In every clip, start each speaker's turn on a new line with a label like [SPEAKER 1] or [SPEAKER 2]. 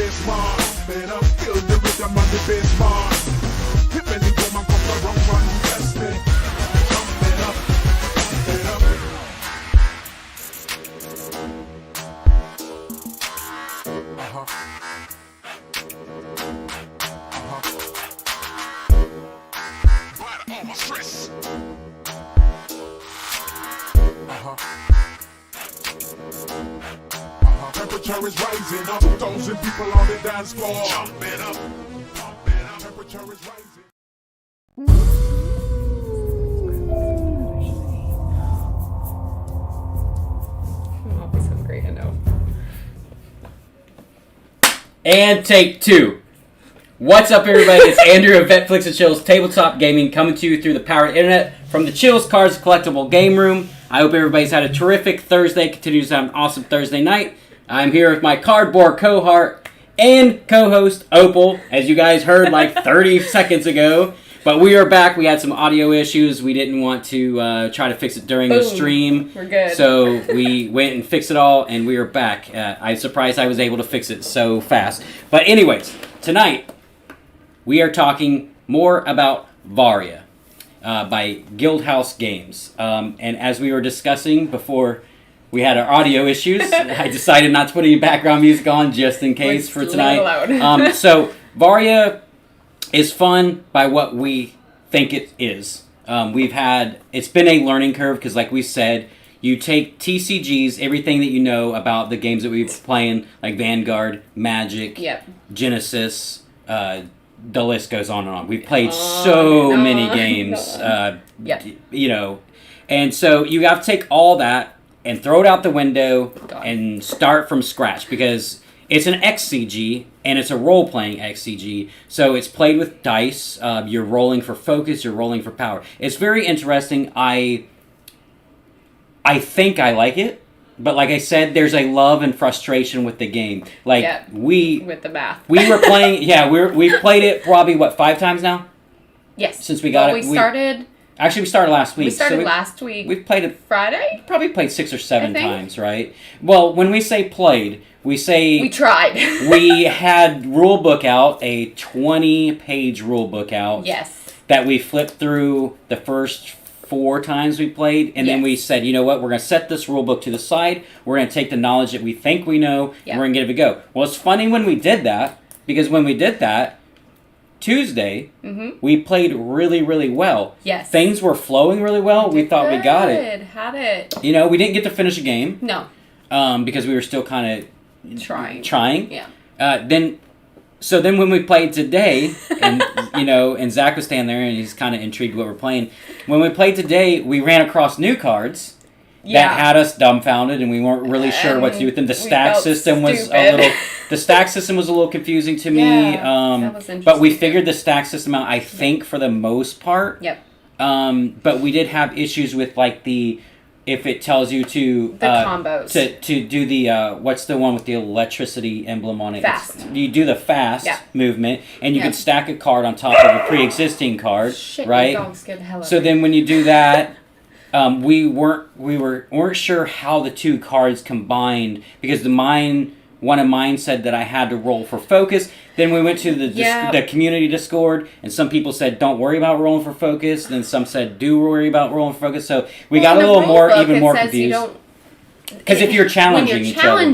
[SPEAKER 1] bass smart. Man, I feel the rhythm on the bass smart. Hip and the woman come from one wrestling. Jumping up, jumping up. But all my stress. Temperature is rising up, 2,000 people on the dance floor. Jumping up, pumping up. Temperature is rising.
[SPEAKER 2] I'm always hungry, I know.
[SPEAKER 3] And take two. What's up, everybody? It's Andrew of Netflix and Chills Tabletop Gaming, coming to you through the powered internet from the Chills Cards Collectible Game Room. I hope everybody's had a terrific Thursday, continues to have an awesome Thursday night. I'm here with my cardboard cohort and co-host, Opal, as you guys heard like 30 seconds ago. But we are back. We had some audio issues. We didn't want to try to fix it during the stream.
[SPEAKER 2] We're good.
[SPEAKER 3] So we went and fixed it all, and we are back. I'm surprised I was able to fix it so fast. But anyways, tonight we are talking more about Varia by Guildhouse Games. And as we were discussing before we had our audio issues, I decided not to put any background music on just in case for tonight. So Varia is fun by what we think it is. It's been a learning curve because, like we said, you take TCGs, everything that you know about the games that we've been playing, like Vanguard, Magic, Genesis, the list goes on and on. We've played so many games, you know, and so you have to take all that and throw it out the window and start from scratch because it's an XCG and it's a role-playing XCG, so it's played with dice. You're rolling for focus, you're rolling for power. It's very interesting. I think I like it, but like I said, there's a love and frustration with the game. Like
[SPEAKER 2] with the math,
[SPEAKER 3] we were playing. We've played it probably 5 times now.
[SPEAKER 2] Yes,
[SPEAKER 3] since we got it.
[SPEAKER 2] We started.
[SPEAKER 3] Actually, we started last week.
[SPEAKER 2] We started last week.
[SPEAKER 3] We've played it
[SPEAKER 2] Friday.
[SPEAKER 3] Probably played 6 or 7 times, right? Well, when we say played, we say
[SPEAKER 2] we tried.
[SPEAKER 3] We had rule book out, a 20-page rule book out.
[SPEAKER 2] Yes. That
[SPEAKER 3] we flipped through the first 4 times we played, and then we said, you know what, we're going to set this rule book to the side. We're going to take the knowledge that we think we know, and we're going to give it a go. Well, it's funny when we did that, because when we did that, Tuesday, we played really, really well.
[SPEAKER 2] Yes.
[SPEAKER 3] Things were flowing really well. We thought we got it.
[SPEAKER 2] Had it.
[SPEAKER 3] You know, we didn't get to finish a game.
[SPEAKER 2] No.
[SPEAKER 3] Because we were still kind of trying.
[SPEAKER 2] Yeah.
[SPEAKER 3] Then when we played today, and you know, and Zach was standing there and he's kind of intrigued what we're playing. When we played today, we ran across new cards that had us dumbfounded, and we weren't really sure what to do with them. The stack system was a little confusing to me.
[SPEAKER 2] That was interesting.
[SPEAKER 3] But we figured the stack system out, I think, for the most part.
[SPEAKER 2] Yep.
[SPEAKER 3] But we did have issues with like if it tells you to
[SPEAKER 2] the combos
[SPEAKER 3] to do the what's the one with the electricity emblem on it?
[SPEAKER 2] Fast.
[SPEAKER 3] You do the fast movement, and you can stack a card on top of a pre-existing card, right?
[SPEAKER 2] Dog scared the hell out
[SPEAKER 3] so then when you do that, we weren't sure how the 2 cards combined because one of mine said that I had to roll for focus. Then we went to the community Discord, and some people said, don't worry about rolling for focus. Then some said, do worry about rolling for focus. So we got a little even more confused. Because if you're challenging each other.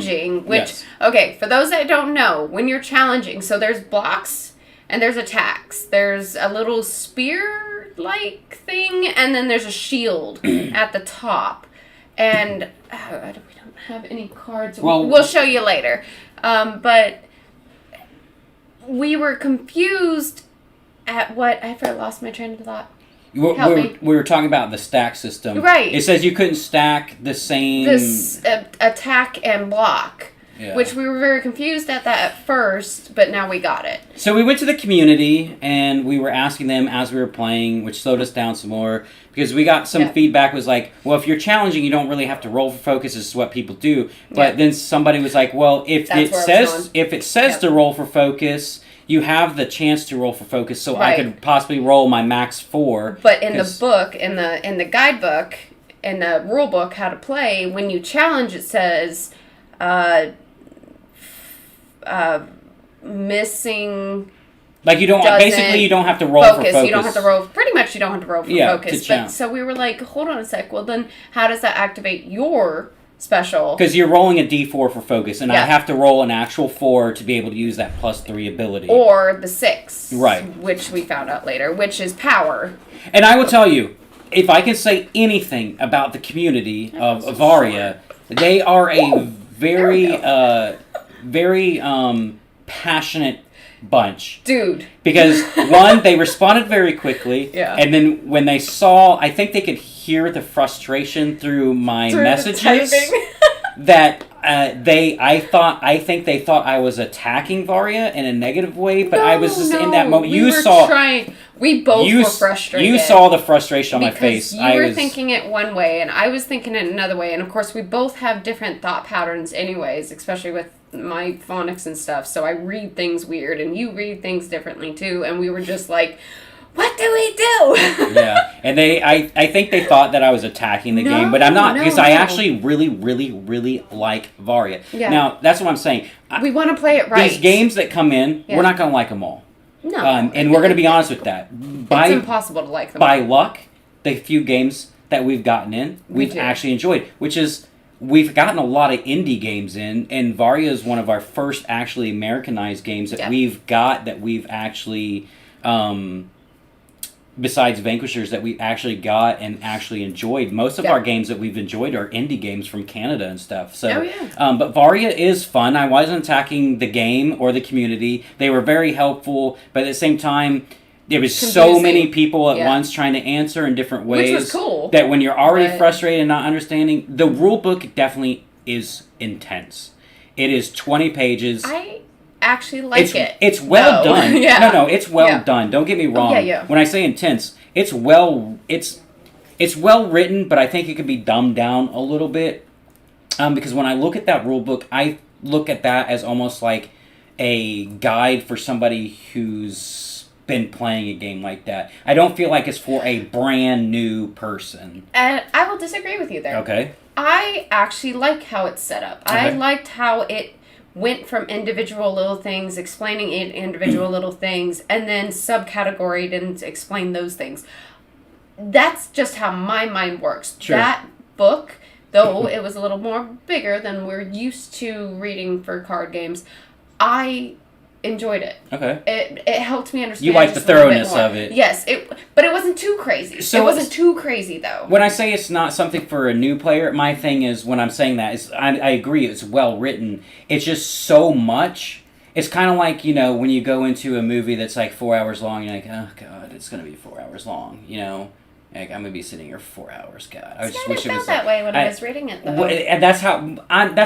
[SPEAKER 2] Okay, for those that don't know, when you're challenging, so there's blocks and there's attacks. There's a little spear-like thing, and then there's a shield at the top. And we don't have any cards. We'll show you later. But we were confused at what... I lost my train of thought.
[SPEAKER 3] We were talking about the stack system.
[SPEAKER 2] Right.
[SPEAKER 3] It says you couldn't stack the same...
[SPEAKER 2] This attack and block. Yeah. Which we were very confused at that at first, but now we got it.
[SPEAKER 3] So we went to the community, and we were asking them as we were playing, which slowed us down some more, because we got some feedback was like, well, if you're challenging, you don't really have to roll for focus. This is what people do. But then somebody was like, well, if it says to roll for focus, you have the chance to roll for focus, so I could possibly roll my max 4.
[SPEAKER 2] But in the book, in the guidebook, in the rule book, how to play, when you challenge, it says... missing.
[SPEAKER 3] Like you don't basically you don't have to roll
[SPEAKER 2] focus.
[SPEAKER 3] for focus.
[SPEAKER 2] You don't have to roll. Pretty much, you don't have to roll for focus.
[SPEAKER 3] But
[SPEAKER 2] so we were like, hold on a sec. Well, then how does that activate your special?
[SPEAKER 3] Because you're rolling a d4 for focus, and I have to roll an actual 4 to be able to use that +3 ability.
[SPEAKER 2] Or the 6,
[SPEAKER 3] right?
[SPEAKER 2] Which we found out later, which is power.
[SPEAKER 3] And I will tell you, if I can say anything about the community of Varia, they are a very, very passionate bunch.
[SPEAKER 2] Dude.
[SPEAKER 3] Because, one, they responded very quickly.
[SPEAKER 2] Yeah.
[SPEAKER 3] And then when they saw, I think they could hear the frustration through my messages. That I think they thought I was attacking Varia in a negative way, but I was just in that moment.
[SPEAKER 2] We both were frustrated.
[SPEAKER 3] You saw the frustration on my face.
[SPEAKER 2] You were thinking it one way, and I was thinking it another way. And of course, we both have different thought patterns, anyways, especially with my phonics and stuff. So I read things weird, and you read things differently too. And we were just like, what do we do?
[SPEAKER 3] Yeah, and I think they thought that I was attacking the game, but I'm not, because I actually really, really, really like Varia. Yeah. Now, that's what I'm saying.
[SPEAKER 2] We want to play it right.
[SPEAKER 3] These games that come in, we're not going to like them all.
[SPEAKER 2] No.
[SPEAKER 3] And we're going to be honest with that.
[SPEAKER 2] It's impossible to like them
[SPEAKER 3] all. By
[SPEAKER 2] all.
[SPEAKER 3] luck, the few games that we've gotten in, we've actually enjoyed, which is, we've gotten a lot of indie games in, and Varia is one of our first actually Americanized games that we've actually... besides Vanquishers, that we actually got and actually enjoyed. Most of our games that we've enjoyed are indie games from Canada and stuff. So, but Varia is fun. I wasn't attacking the game or the community. They were very helpful, but at the same time, there was so many people at once trying to answer in different ways.
[SPEAKER 2] Which was cool.
[SPEAKER 3] That when you're already frustrated and not understanding, the rule book definitely is intense. It is 20 pages.
[SPEAKER 2] I actually like it.
[SPEAKER 3] It's well done. No, it's well done. Don't get me wrong. When I say intense, it's well written, but I think it could be dumbed down a little bit. Because when I look at that rule book, I look at that as almost like a guide for somebody who's been playing a game like that. I don't feel like it's for a brand new person.
[SPEAKER 2] And I will disagree with you there.
[SPEAKER 3] Okay.
[SPEAKER 2] I actually like how it's set up.
[SPEAKER 3] Okay.
[SPEAKER 2] I liked how it went from individual little things, explaining individual little things, and then subcategoried and explain those things. That's just how my mind works.
[SPEAKER 3] Sure.
[SPEAKER 2] That book, though it was a little more bigger than we're used to reading for card games, I enjoyed it.
[SPEAKER 3] Okay.
[SPEAKER 2] It helped me understand.
[SPEAKER 3] You like the thoroughness of it.
[SPEAKER 2] Yes, but it wasn't too crazy.
[SPEAKER 3] So
[SPEAKER 2] it wasn't too crazy, though.
[SPEAKER 3] When I say it's not something for a new player, my thing is, when I'm saying that, is I agree, it's well written. It's just so much. It's kind of like, when you go into a movie that's like 4 hours long, you're like, oh, God, it's going to be 4 hours long, Like, I'm going to be sitting here for 4 hours, God. I just wish it was
[SPEAKER 2] that way when I was reading it, though.
[SPEAKER 3] And that's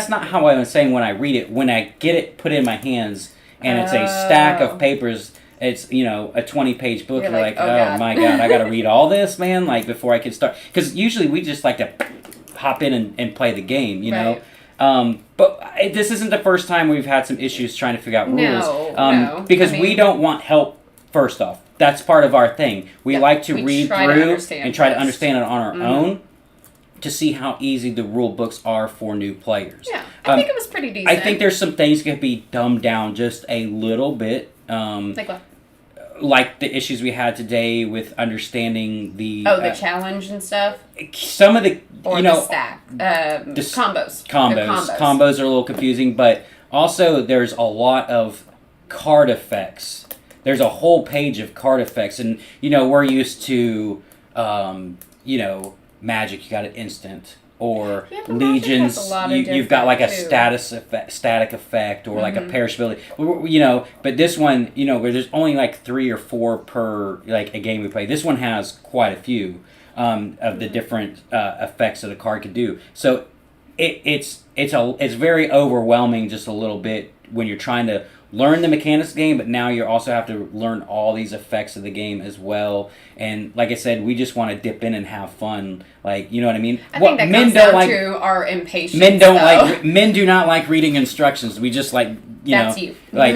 [SPEAKER 3] not how I was saying when I read it. When I get it put in my hands, and it's a stack of papers, it's, a 20-page book, you're like, oh my God, I got to read all this, man, like, before I can start. Because usually we just like to hop in and play the game, know. But this isn't the first time we've had some issues trying to figure out rules.
[SPEAKER 2] No.
[SPEAKER 3] Because we don't want help, first off. That's part of our thing. We like to read through and try to understand it on our own, to see how easy the rule books are for new players.
[SPEAKER 2] Yeah, I think it was pretty decent.
[SPEAKER 3] I think there's some things that could be dumbed down just a little bit.
[SPEAKER 2] Like what?
[SPEAKER 3] Like the issues we had today with understanding the...
[SPEAKER 2] the challenge and stuff?
[SPEAKER 3] Some of the,
[SPEAKER 2] the stack. Combos.
[SPEAKER 3] Combos are a little confusing, but also there's a lot of card effects. There's a whole page of card effects, and, we're used to, Magic, you got an instant, or Legions, you've got like a static effect, or like a perishability, but this one, where there's only like 3 or 4 per, like, a game we play. This one has quite a few of the different effects that a card could do. So it's very overwhelming just a little bit when you're trying to learn the mechanics of the game, but now you also have to learn all these effects of the game as well. And like I said, we just want to dip in and have fun. Like, you know what I mean?
[SPEAKER 2] I think that comes down to our impatience.
[SPEAKER 3] Men do not like reading instructions. We just like,
[SPEAKER 2] That's you.
[SPEAKER 3] Like,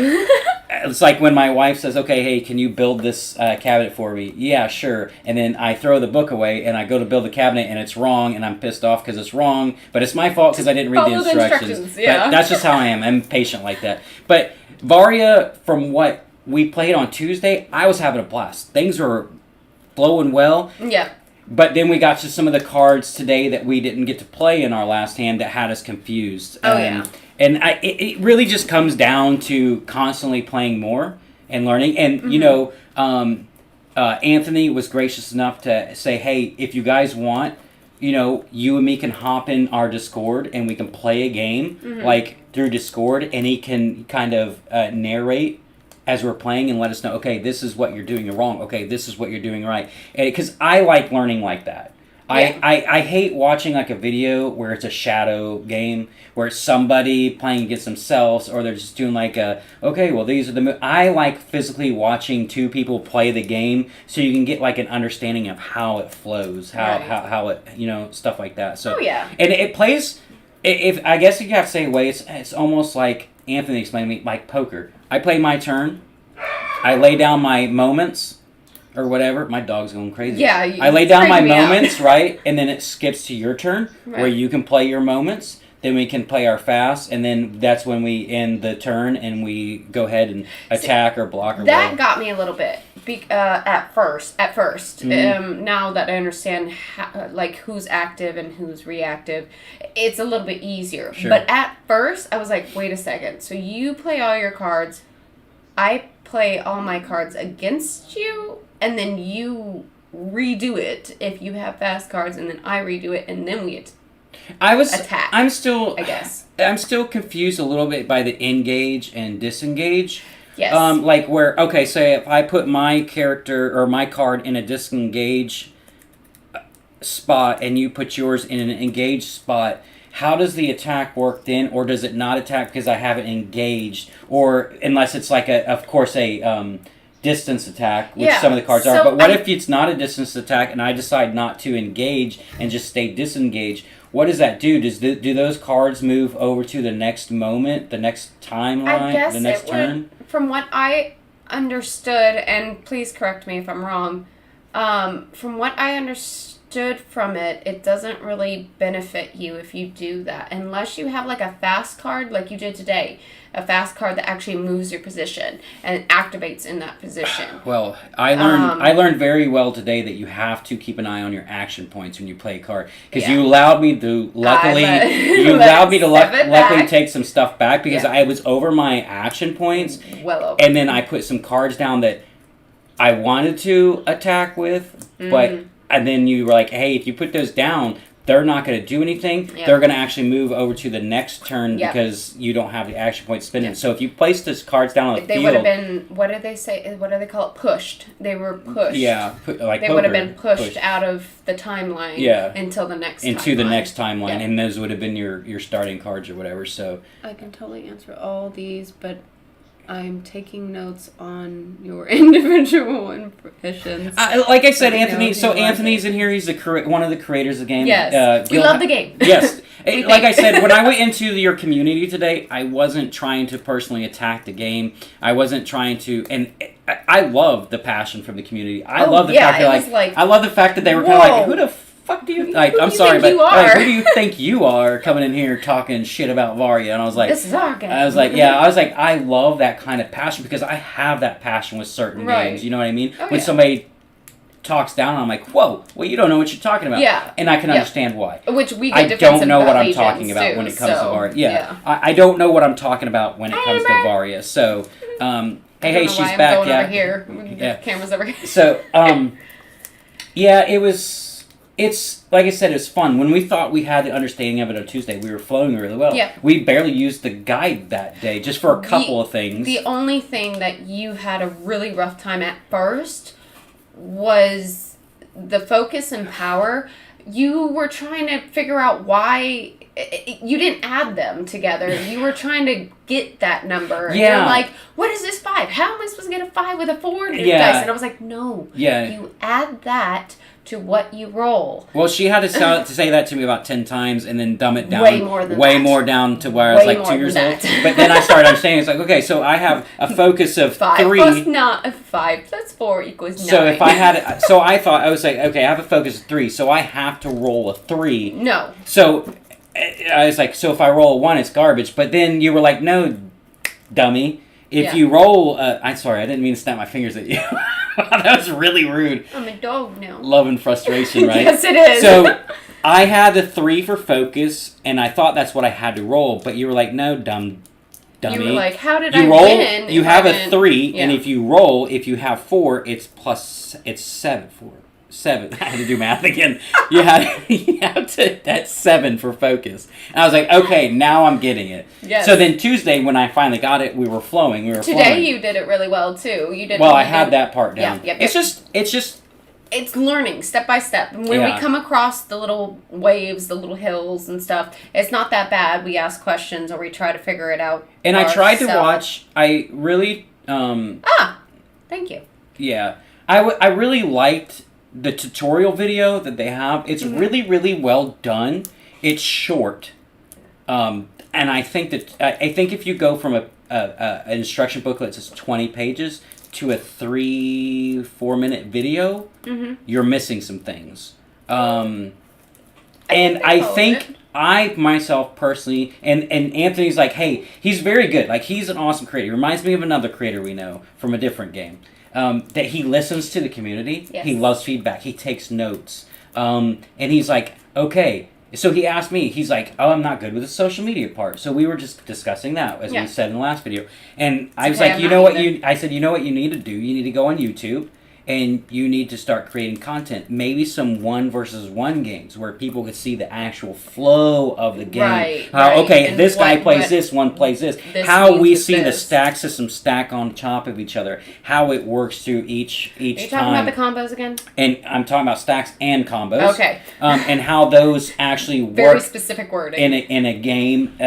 [SPEAKER 3] it's like when my wife says, okay, hey, can you build this cabinet for me? Yeah, sure. And then I throw the book away and I go to build the cabinet and it's wrong and I'm pissed off because it's wrong, but it's my fault because I didn't read the instructions.
[SPEAKER 2] Yeah.
[SPEAKER 3] But that's just how I am. I'm patient like that. But Varia, from what we played on Tuesday, I was having a blast. Things were flowing well.
[SPEAKER 2] Yeah.
[SPEAKER 3] But then we got to some of the cards today that we didn't get to play in our last hand that had us confused.
[SPEAKER 2] Oh, yeah.
[SPEAKER 3] And it really just comes down to constantly playing more and learning. And, you know, Anthony was gracious enough to say, hey, if you guys want, you know, you and me can hop in our Discord and we can play a game, like, through Discord. And he can kind of narrate as we're playing and let us know, okay, this is what you're doing wrong. Okay, this is what you're doing right. Because I like learning like that.
[SPEAKER 2] Yeah.
[SPEAKER 3] I hate watching like a video where it's a shadow game, where it's somebody playing against themselves, or they're just doing like okay, well, these are the I like physically watching two people play the game so you can get like an understanding of how it flows, how it, you know, stuff like that. So, and it plays, if I guess you have to say away, it's almost like Anthony explained to me, like poker. I play my turn, I lay down my moments, or whatever. My dog's going crazy.
[SPEAKER 2] Yeah,
[SPEAKER 3] I lay down my moments, right? And then it skips to your turn, where you can play your moments. Then we can play our fast, and then that's when we end the turn, and we go ahead and attack or block or
[SPEAKER 2] that
[SPEAKER 3] whatever.
[SPEAKER 2] got me a little bit at first. Now that I understand how, like, who's active and who's reactive, it's a little bit easier.
[SPEAKER 3] Sure.
[SPEAKER 2] But at first, I was like, wait a second. So you play all your cards, I play all my cards against you, and then you redo it if you have fast cards, and then I redo it, and then we attack.
[SPEAKER 3] I'm still confused a little bit by the engage and disengage.
[SPEAKER 2] Yes.
[SPEAKER 3] Like where, okay, say if I put my character or my card in a disengage spot and you put yours in an engaged spot, how does the attack work then, or does it not attack because I haven't engaged, or unless it's like of course a distance attack, which some of the cards are. But what if it's not a distance attack and I decide not to engage and just stay disengaged? What does that do? Do those cards move over to the next moment, the next timeline, the next turn?
[SPEAKER 2] From what I understood, and please correct me if I'm wrong, from what I understood from it, it doesn't really benefit you if you do that, unless you have like a fast card like you did today. A fast card that actually moves your position and activates in that position.
[SPEAKER 3] Well, I learned very well today that you have to keep an eye on your action points when you play a card, because you allowed me to luckily take some stuff back because I was over my action points.
[SPEAKER 2] Well over.
[SPEAKER 3] And then I put some cards down that I wanted to attack with, but and then you were like, hey, if you put those down, they're not going to do anything. Yep. They're going to actually move over to the next turn because you don't have the action point spinning. Yep. So if you place those cards down on the field...
[SPEAKER 2] They would have been, what do they say? What do they call it? Pushed. They were pushed.
[SPEAKER 3] Yeah, like
[SPEAKER 2] they would have been pushed out of the timeline until the next
[SPEAKER 3] Into the next timeline, and those would have been your starting cards or whatever. So
[SPEAKER 4] I can totally answer all these, but I'm taking notes on your individual impressions.
[SPEAKER 3] Like I said, Anthony. So Anthony's in here. He's one of the creators of the game.
[SPEAKER 2] Yes, we love the game.
[SPEAKER 3] Yes, like I said, when I went into your community today, I wasn't trying to personally attack the game. I wasn't trying to, and I love the passion from the community. I love the fact that I love the fact that they were kind of like, who the fuck do you like? I'm sorry, but like, who do you think you are coming in here talking shit about Varia? And I was like,
[SPEAKER 2] this is our game.
[SPEAKER 3] I was like, I love that kind of passion because I have that passion with certain games. You know what I mean? When somebody talks down, I'm like, whoa, well, you don't know what you're talking about. Yeah. And I can understand why.
[SPEAKER 2] Which we
[SPEAKER 3] I don't know what I'm talking about when it comes to Varia. Yeah. I don't know what I'm talking about when it comes to Varia. So, hey, she's back.
[SPEAKER 2] Over here. The camera's over here.
[SPEAKER 3] So, it's like I said, it's fun. When we thought we had the understanding of it on Tuesday, we were flowing really well. Yeah. We barely used the guide that day, just for a couple of things.
[SPEAKER 2] The only thing that you had a really rough time at first was the focus and power. You were trying to figure out why you didn't add them together. You were trying to get that number.
[SPEAKER 3] Yeah.
[SPEAKER 2] You're like, what is this 5? How am I supposed to get a 5 with a 4 dice? And I was like, no.
[SPEAKER 3] Yeah.
[SPEAKER 2] You add that to what you roll.
[SPEAKER 3] Well, she had to say that to me about 10 times and then dumb it down.
[SPEAKER 2] Way more than
[SPEAKER 3] way
[SPEAKER 2] that.
[SPEAKER 3] more down to where I was
[SPEAKER 2] Way
[SPEAKER 3] like
[SPEAKER 2] more
[SPEAKER 3] 2 years
[SPEAKER 2] than
[SPEAKER 3] old.
[SPEAKER 2] that.
[SPEAKER 3] But then I started understanding. It's like, okay, so I have a focus of
[SPEAKER 2] 5
[SPEAKER 3] 3.
[SPEAKER 2] plus 5 plus 4 equals 9.
[SPEAKER 3] So if I had, so I thought, I was like, okay, I have a focus of 3, so I have to roll a 3.
[SPEAKER 2] No.
[SPEAKER 3] So I was like, so if I roll a 1, it's garbage. But then you were like, no, dummy. If you roll, I'm sorry, I didn't mean to snap my fingers at you. That was really rude.
[SPEAKER 2] I'm a dog now.
[SPEAKER 3] Love and frustration, right?
[SPEAKER 2] Yes, it is.
[SPEAKER 3] So I had the 3 for focus, and I thought that's what I had to roll. But you were like, no, dummy.
[SPEAKER 2] You were like, how did
[SPEAKER 3] You
[SPEAKER 2] I
[SPEAKER 3] roll,
[SPEAKER 2] win?
[SPEAKER 3] you
[SPEAKER 2] if
[SPEAKER 3] have
[SPEAKER 2] I
[SPEAKER 3] a
[SPEAKER 2] didn't-
[SPEAKER 3] 3,
[SPEAKER 2] Yeah.
[SPEAKER 3] and if you roll, if you have 4, it's 7. 7. I had to do math again. You have to. That's 7 for focus. And I was like, okay, now I'm getting it.
[SPEAKER 2] Yes.
[SPEAKER 3] So then Tuesday, when I finally got it, we were flowing.
[SPEAKER 2] Today you did it really well too. You did.
[SPEAKER 3] Well, I had that part down.
[SPEAKER 2] Yeah,
[SPEAKER 3] It's just.
[SPEAKER 2] It's learning step by step. And when
[SPEAKER 3] Yeah.
[SPEAKER 2] we come across the little waves, the little hills and stuff, it's not that bad. We ask questions or we try to figure it out.
[SPEAKER 3] And I tried to
[SPEAKER 2] ourselves.
[SPEAKER 3] watch. I really.
[SPEAKER 2] Thank you.
[SPEAKER 3] Yeah, I really liked the tutorial video that they have. It's really, really well done. It's short, and I think that if you go from an instruction booklet that's 20 pages to a 3-4 minute video, you're missing some things. And I think I myself personally, and Anthony's like, hey, he's very good. Like, he's an awesome creator. He reminds me of another creator we know from a different game. That he listens to the community.
[SPEAKER 2] Yes.
[SPEAKER 3] He loves feedback. He takes notes. And he's like, okay. So he asked me, he's like, oh, I'm not good with the social media part. So we were just discussing that, as we said in the last video. And I was like, I said, you know what you need to do? You need to go on YouTube. And you need to start creating content. Maybe some 1 versus 1 games where people could see the actual flow of the game.
[SPEAKER 2] Right.
[SPEAKER 3] Okay,
[SPEAKER 2] And
[SPEAKER 3] this guy plays
[SPEAKER 2] what
[SPEAKER 3] this, one plays this.
[SPEAKER 2] this
[SPEAKER 3] How
[SPEAKER 2] means
[SPEAKER 3] we
[SPEAKER 2] with
[SPEAKER 3] see the
[SPEAKER 2] this.
[SPEAKER 3] stack system stack on top of each other. How it works through each
[SPEAKER 2] Are you talking
[SPEAKER 3] time.
[SPEAKER 2] about the combos again?
[SPEAKER 3] And I'm talking about stacks and combos.
[SPEAKER 2] Okay.
[SPEAKER 3] And how those actually
[SPEAKER 2] Very
[SPEAKER 3] work
[SPEAKER 2] specific wording.
[SPEAKER 3] in a game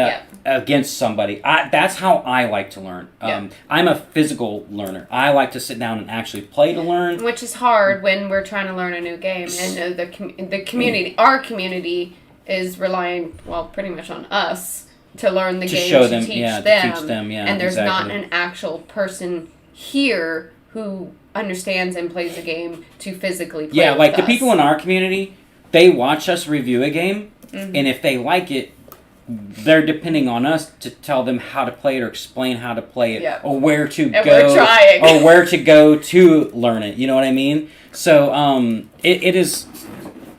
[SPEAKER 3] against somebody. That's how I like to learn. I'm a physical learner. I like to sit down and actually play to learn.
[SPEAKER 2] Which is hard when we're trying to learn a new game, and the community, our community, is relying pretty much on us to learn the game,
[SPEAKER 3] show
[SPEAKER 2] to
[SPEAKER 3] them,
[SPEAKER 2] teach
[SPEAKER 3] to
[SPEAKER 2] them,
[SPEAKER 3] teach them,
[SPEAKER 2] and there's not
[SPEAKER 3] exactly.
[SPEAKER 2] an actual person here who understands and plays the game to physically play.
[SPEAKER 3] Yeah,
[SPEAKER 2] with
[SPEAKER 3] like the
[SPEAKER 2] us.
[SPEAKER 3] people in our community, they watch us review a game, and if they like it, they're depending on us to tell them how to play it or explain how to play it or where to
[SPEAKER 2] And
[SPEAKER 3] go
[SPEAKER 2] we're trying.
[SPEAKER 3] or where to go to learn it. You know what I mean? So it is.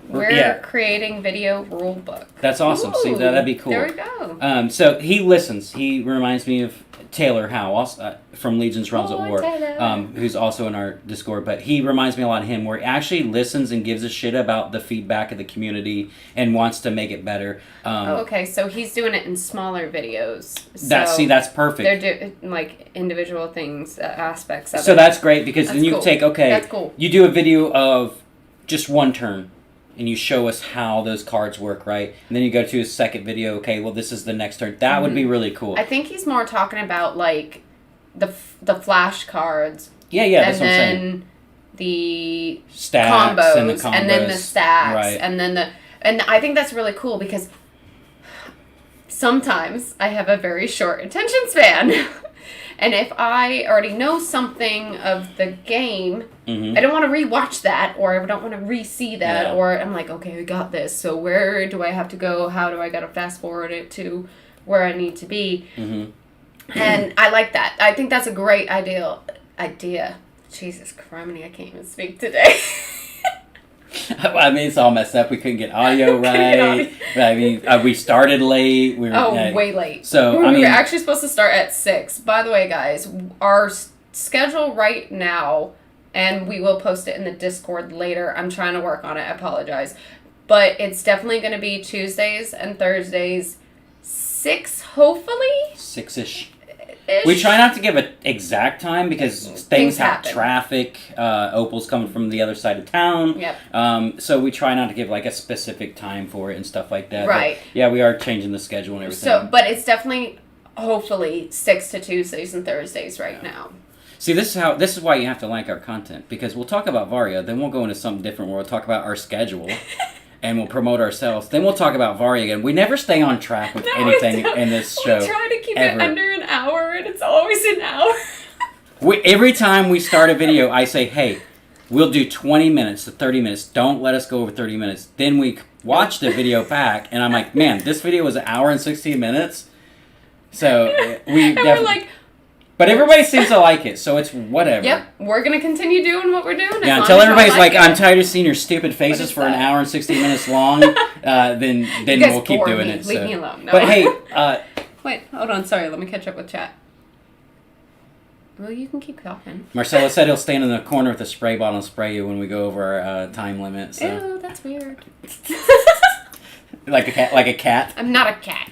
[SPEAKER 2] We're creating video rule book.
[SPEAKER 3] That's awesome. See,
[SPEAKER 2] Ooh,
[SPEAKER 3] that'd be cool.
[SPEAKER 2] There we go.
[SPEAKER 3] So he listens. He reminds me of Taylor Howe, also, from Legion's Realms at War,
[SPEAKER 2] Taylor.
[SPEAKER 3] who's also in our Discord. But he reminds me a lot of him, where he actually listens and gives a shit about the feedback of the community and wants to make it better.
[SPEAKER 2] Okay, so he's doing it in smaller videos. So
[SPEAKER 3] That's perfect.
[SPEAKER 2] they're doing like individual things, aspects of it.
[SPEAKER 3] So that's great, because
[SPEAKER 2] That's
[SPEAKER 3] then you
[SPEAKER 2] cool.
[SPEAKER 3] take,
[SPEAKER 2] That's cool.
[SPEAKER 3] you do a video of just one turn, and you show us how those cards work, right? And then you go to a second video, okay, well, this is the next turn. That would be really cool.
[SPEAKER 2] I think he's more talking about like the flash cards.
[SPEAKER 3] Yeah,
[SPEAKER 2] and
[SPEAKER 3] that's what I'm saying.
[SPEAKER 2] then the
[SPEAKER 3] Stacks
[SPEAKER 2] combos,
[SPEAKER 3] and the combos.
[SPEAKER 2] and then the stacks,
[SPEAKER 3] Right.
[SPEAKER 2] and I think that's really cool because sometimes I have a very short attention span. And if I already know something of the game, I don't want to rewatch that, or I don't want to re-see that, or I'm like, okay, I got this. So where do I have to go? How do I got to fast forward it to where I need to be? And I like that. I think that's a great idea. Jesus criminy, I can't even speak today.
[SPEAKER 3] I mean, it's all messed up. We couldn't get audio right. I mean, we started late. We were
[SPEAKER 2] way late.
[SPEAKER 3] So,
[SPEAKER 2] we were actually supposed to start at 6. By the way, guys, our schedule right now, and we will post it in the Discord later. I'm trying to work on it. I apologize. But it's definitely going to be Tuesdays and Thursdays, 6, hopefully?
[SPEAKER 3] 6-ish. We try not to give an exact time because things have
[SPEAKER 2] happen.
[SPEAKER 3] traffic. Opal's coming from the other side of town.
[SPEAKER 2] Yep.
[SPEAKER 3] So we try not to give like a specific time for it and stuff like that.
[SPEAKER 2] Right.
[SPEAKER 3] But, yeah, we are changing the schedule and everything.
[SPEAKER 2] So, but it's definitely, hopefully, 6 to Tuesdays and Thursdays right now.
[SPEAKER 3] See, this is why you have to like our content, because we'll talk about Varia, then we'll go into something different where we'll talk about our schedule and we'll promote ourselves. Then we'll talk about Varia again. We never stay on track with anything in this show.
[SPEAKER 2] We try to keep
[SPEAKER 3] ever.
[SPEAKER 2] it under an hour, and it's always an hour.
[SPEAKER 3] Every time we start a video, I say, hey, we'll do 20 minutes to 30 minutes. Don't let us go over 30 minutes. Then we watch the video back, and I'm like, man, this video was an hour and 16 minutes. So we
[SPEAKER 2] and we're like,
[SPEAKER 3] but everybody seems to like it, so it's whatever.
[SPEAKER 2] yep, we're going to continue doing what we're doing.
[SPEAKER 3] Yeah, until everybody's like, I'm tired of seeing your stupid faces for an hour and 16 minutes long, then we'll keep doing it.
[SPEAKER 2] Leave me alone. No.
[SPEAKER 3] But hey,
[SPEAKER 2] wait, hold on. Sorry, let me catch up with chat. Well, you can keep talking.
[SPEAKER 3] Marcella said he'll stand in the corner with a spray bottle and spray you when we go over our time limit. So.
[SPEAKER 2] Ew, that's weird.
[SPEAKER 3] Like a cat.
[SPEAKER 2] I'm not a cat.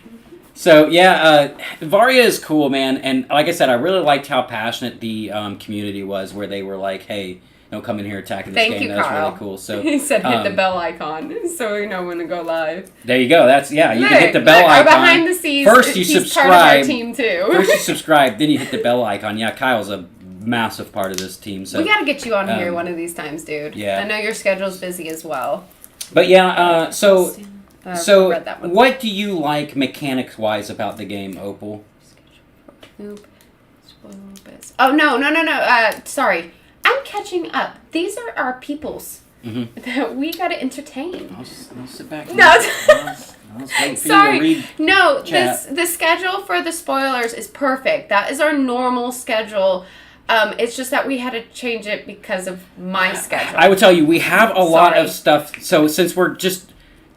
[SPEAKER 3] So yeah, Varia is cool, man, and like I said, I really liked how passionate the community was, where they were like, "Hey, don't come in here attacking this game." That was really cool. So
[SPEAKER 2] he said, "Hit the bell icon, so we know when to go live."
[SPEAKER 3] There you go. That's you can hit the bell icon.
[SPEAKER 2] Behind the scenes.
[SPEAKER 3] First you
[SPEAKER 2] he's
[SPEAKER 3] subscribe.
[SPEAKER 2] Part of our team too.
[SPEAKER 3] First you subscribe, then you hit the bell icon. Yeah, Kyle's a massive part of this team. So
[SPEAKER 2] we gotta get you on here one of these times, dude.
[SPEAKER 3] Yeah.
[SPEAKER 2] I know your schedule's busy as well.
[SPEAKER 3] But yeah, so
[SPEAKER 2] read that one.
[SPEAKER 3] What do you like mechanics-wise about the game, Opal?
[SPEAKER 2] Oh, no. Sorry. I'm catching up. These are our peoples that we got to entertain.
[SPEAKER 3] I'll sit back.
[SPEAKER 2] No.
[SPEAKER 3] I was waiting for
[SPEAKER 2] Sorry.
[SPEAKER 3] you to read
[SPEAKER 2] No,
[SPEAKER 3] chat.
[SPEAKER 2] the schedule for the spoilers is perfect. That is our normal schedule. It's just that we had to change it because of my schedule.
[SPEAKER 3] I would tell you, we have a lot of stuff. So since we're just